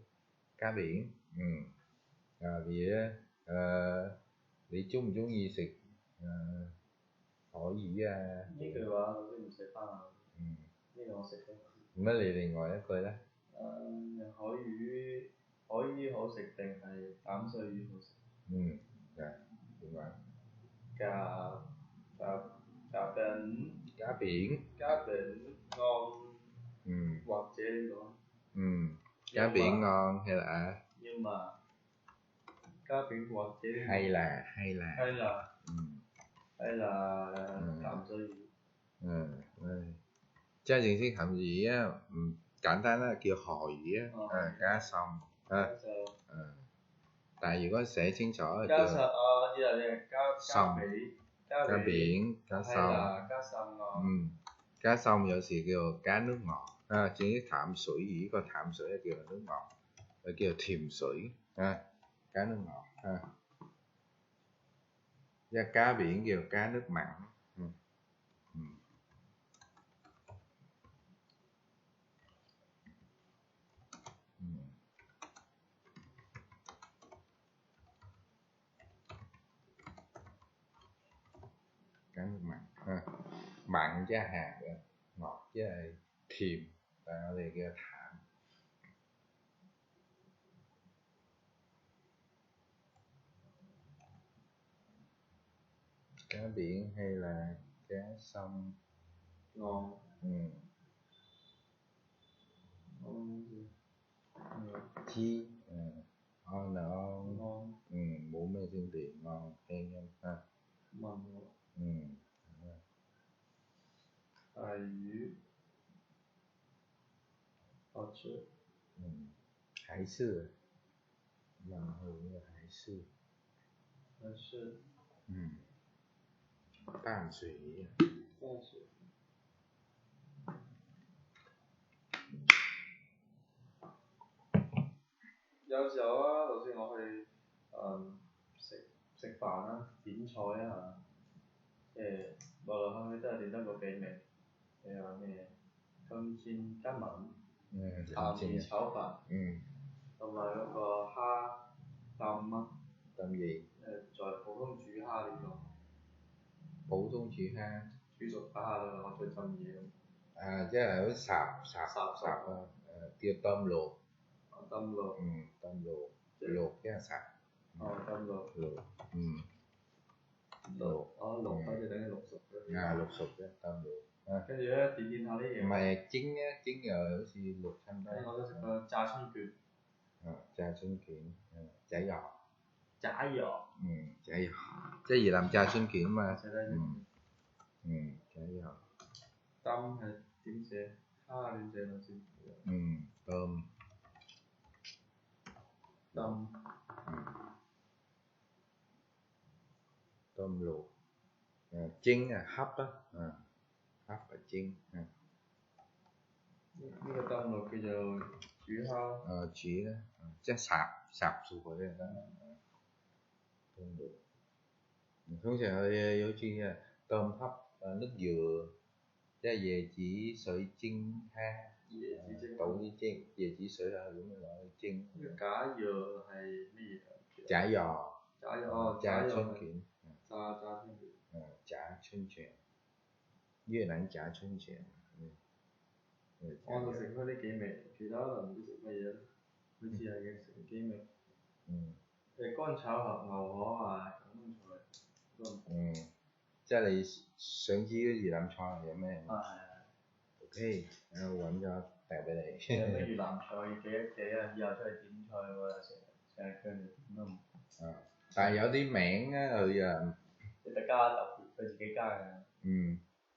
cá biển, vì你中唔中意食海魚啊？呢句話我都唔識翻啊。呢個我識嘅。乜你另外一句咧？海魚好食定係淡水魚好食？點講？cá biển ngon，或者呢個cá biển ngon hay là nhưng mà cá biển或者hay là hay là淡水魚。真正式含義啊，簡單啦，叫河魚啊，加餸啊，但係如果寫清楚就叫加biển加餸，加餸有時叫加nước ngọt啊，至於淡水魚個淡水咧叫nước ngọt，又叫甜水啊，加nước ngọt啊，一加biển叫加nước mặn。加nước mặn ha，mặn chứ係鹹嘅，ngọt chứ係甜，但係我哋叫淡。cá biển hay là cá sông ngon chi ngon bố mẹ xin tiền ngon em ha海魚好吃海是然後海是淡水魚有時候啊，就算我去食飯啦、點菜啊，即係來來去去都係點得個幾味，你話咩金煎雞文、鹹魚炒飯，同埋嗰個蝦浸啊，浸gì？在普通煮蝦點講？普通煮蝦。煮熟蝦啦，我再浸嘢咁。即係好烚啊，叫tôm luộc。tôm luộc。tôm luộc chứ là sạch。tôm luộc。luộc。luộc好似等於淥熟嘅。淥熟啫，tôm luộc。跟住咧點下啲嘢。唔係蒸又好似淥親都。我都食過炸春卷。炸春卷，仔油。炸油。仔油，即係越南炸春卷啊嘛。chả giò. Tâm hay điểm sẽ ha điểm sẽ là gì? Tôm. Tâm. Tôm luộc. Chiên hấp á. Hấp và chiên. Cái tâm luộc bây giờ chỉ ha. Chỉ đó. Chắc sạp sụp ở đây đó. Tôm luộc. Không sẽ hơi dấu chi tôm hấp nước dừa. Chứ về chỉ sợi chiên ha. Tàu đi chiên, về chỉ sợi là đúng rồi gọi chiên. Cá dừa hay cái gì? Chả giò. Chả春卷. Chả春卷. Việt Nam chả春卷. Tôi食開啲幾味，其他可能唔知食乜嘢，好似係嘅食幾味。乾炒牛河啊，廣東菜。即係你想知啲越南菜係有咩？OK，揾咗訂俾你。有咩越南菜記一記啊！以後出去點菜喎，成日叫人哋點都唔。但係有啲名咧，佢你特加特別，佢自己加嘅。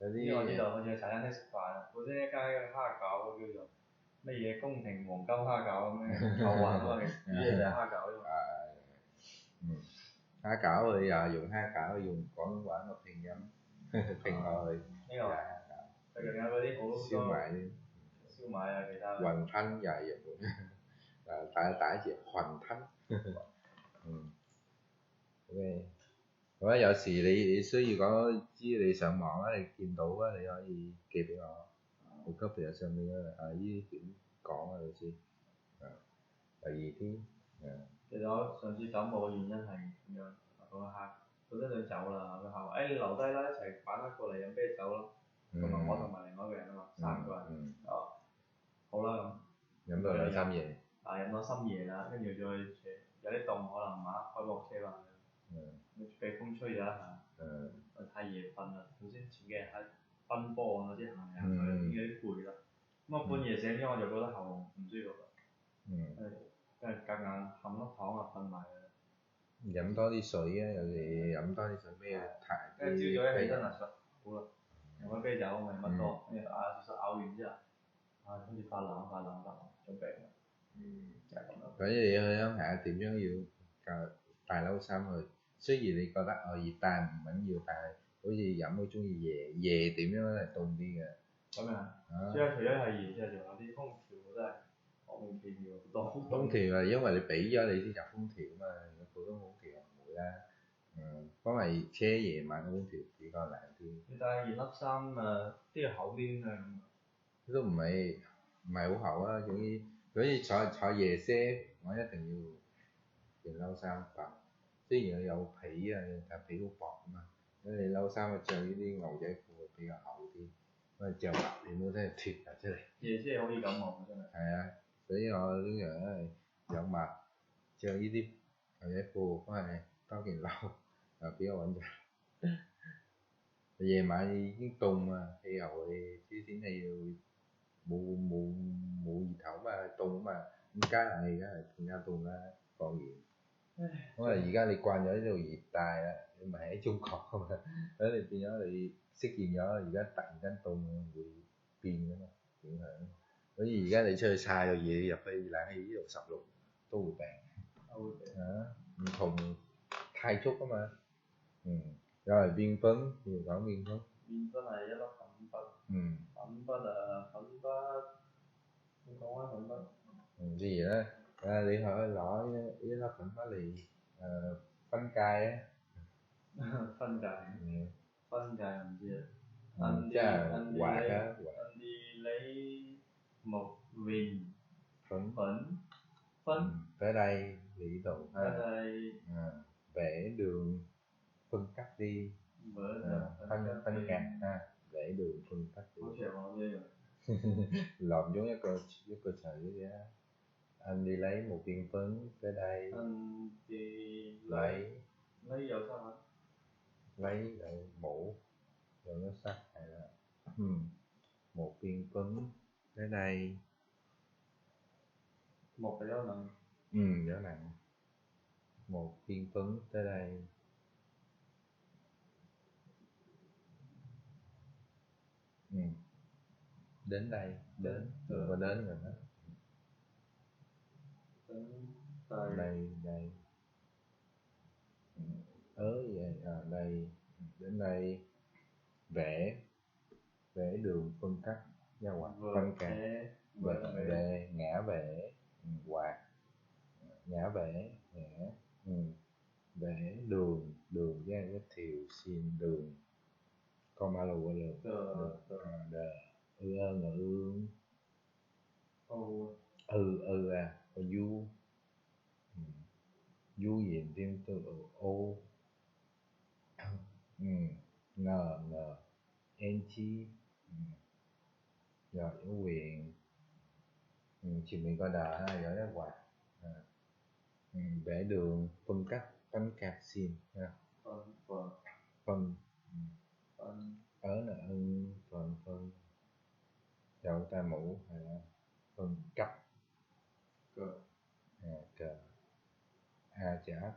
有啲。因為我知道好似去茶餐廳食飯啊，本身一間蝦餃叫做乜嘢宮廷黃金蝦餃咁樣，頭暈啊嘛，煮嘢就係蝦餃啫嘛。蝦餃佢又用蝦餃，用廣東話個拼音拼落去。呢個。佢仲有嗰啲好多。燒賣啊，其他。雲吞又係日本，第一隻雲吞。OK。好啦，有時你需要講知你上網啊，你見到啊，你可以寄俾我，我cấp喺上面啊，依啲點講啊，老師。第二天。其實我上次感冒嘅原因係咁樣，個客本身想走啦，個客話：你留低啦，一齊擺翻過嚟飲啤酒咯。同埋我同埋另外一個人啊嘛，3個人。好啦咁。飲到兩三夜。飲到深夜啦，跟住再有啲凍，可能晚黑開部車翻去。被風吹咗一下。太夜瞓啦，頭先前幾日喺奔波嗰啲行嚟行去，已經有啲攰啦。咁我半夜醒咗我就覺得喉嚨唔舒服啦。跟住夾硬冚粒糖啊瞓埋啦。飲多啲水啊！有時飲多啲水咩太。跟住朝早一起身就實好啦，飲咗啤酒咪乜多，跟住咬完之後，好似發冷仲病啦。就係咁樣。所以你去鄉下點樣要帶褸衫去？雖然你覺得熱但唔緊要，但係好似飲都中意夜點樣係凍啲嘅。咁啊！即係除咗係熱之後，仲有啲空調真係莫名其妙多。空調係因為你俾咗你先入空調啊嘛，普通空調唔會啦。因為車夜晚空調比較冷啲。你帶件粒衫都要厚啲啊咁。都唔係好厚啊，總之坐夜車我一定要件褸衫白。雖然佢有皮啊，但皮好薄啊嘛。咁你褸衫着呢啲牛仔褲比較厚啲，因為着白你冇真係脫出嚟。夜車好易感冒真係。係啊，所以我通常都係有襪，着呢啲牛仔褲翻嚟多件褸，比較穩陣。夜晚已經凍啊，氣候啲天氣要冇熱頭嘛，凍啊嘛，咁加冷氣梗係更加凍啦，放熱。因為而家你慣咗呢度熱帶啦，你唔係喺中國啊嘛，所以你變咗你適應咗，而家突然間凍會變㗎嘛，影響。所以而家你出去曬個嘢入去冷氣呢度16都會病。唔同太足啊嘛。Rồi viên phấn thì講viên phấn. Viên phấn係一粒粉筆。粉筆你講開粉筆。Gì đó.你可以攞一粒粉筆嚟分界啊。分界。分界唔知啊。即係畫啊。你lấy một viên phấn. Tới đây lý độ. Tới đây. Vẽ đường phân cắt đi. Phân cắt vẽ đường phân cắt đi. Lộn giống一個詞vậy á. Anh đi lấy một viên phấn tới đây. Anh đi lấy dầu sao hả? Lấy mũ rồi nó sắc hay là một viên phấn tới đây. Một cái dấu nặng. Dấu nặng. Một viên phấn tới đây. Đến đây, đến, đừng có đến rồi đó. Đây. Vậy, đây, đến đây. Vẽ đường phân cắt, giao hoạch, phân cắt, về, ngã vẽ, quạt, ngã vẽ, vẽ đường giới thiệu xin đường, con ba lù du diện thêm từ ô ngờ en chi rồi yếu quyền chỉ mình coi đà rồi đó quạt vẽ đường phân cắt phân cạc xin phân ở là phân dầu tay mũ hay là phân cấp cờ chả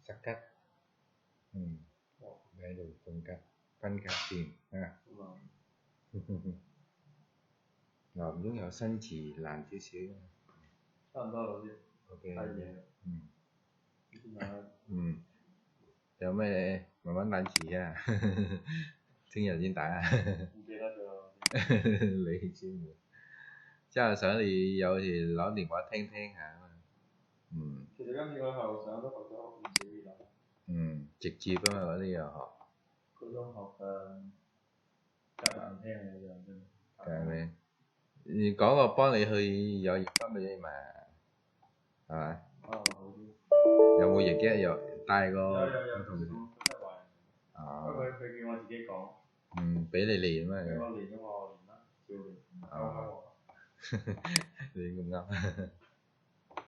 sắc cách vẽ đường phân cắt phân cạc xin rồi những hiểu sân chỉ làm chút xíu ok rồi mày vẫn đánh chỉ à thứ nhật diễn tả à lấy chứ chắc là sở thì giờ thì攞電話聽下其實今次我後上都學咗唔少嘢咯。直接啊嘛嗰啲又學。嗰種學夾硬聽嘅就真係。夾硬聽，你講我幫你去有譯翻俾你嘛，係咪？好啲。有冇譯嘅？有帶個有同事。不過佢叫我自己講。俾你練嘛。俾我練咗我練啦，照練。啱我。練咁啱。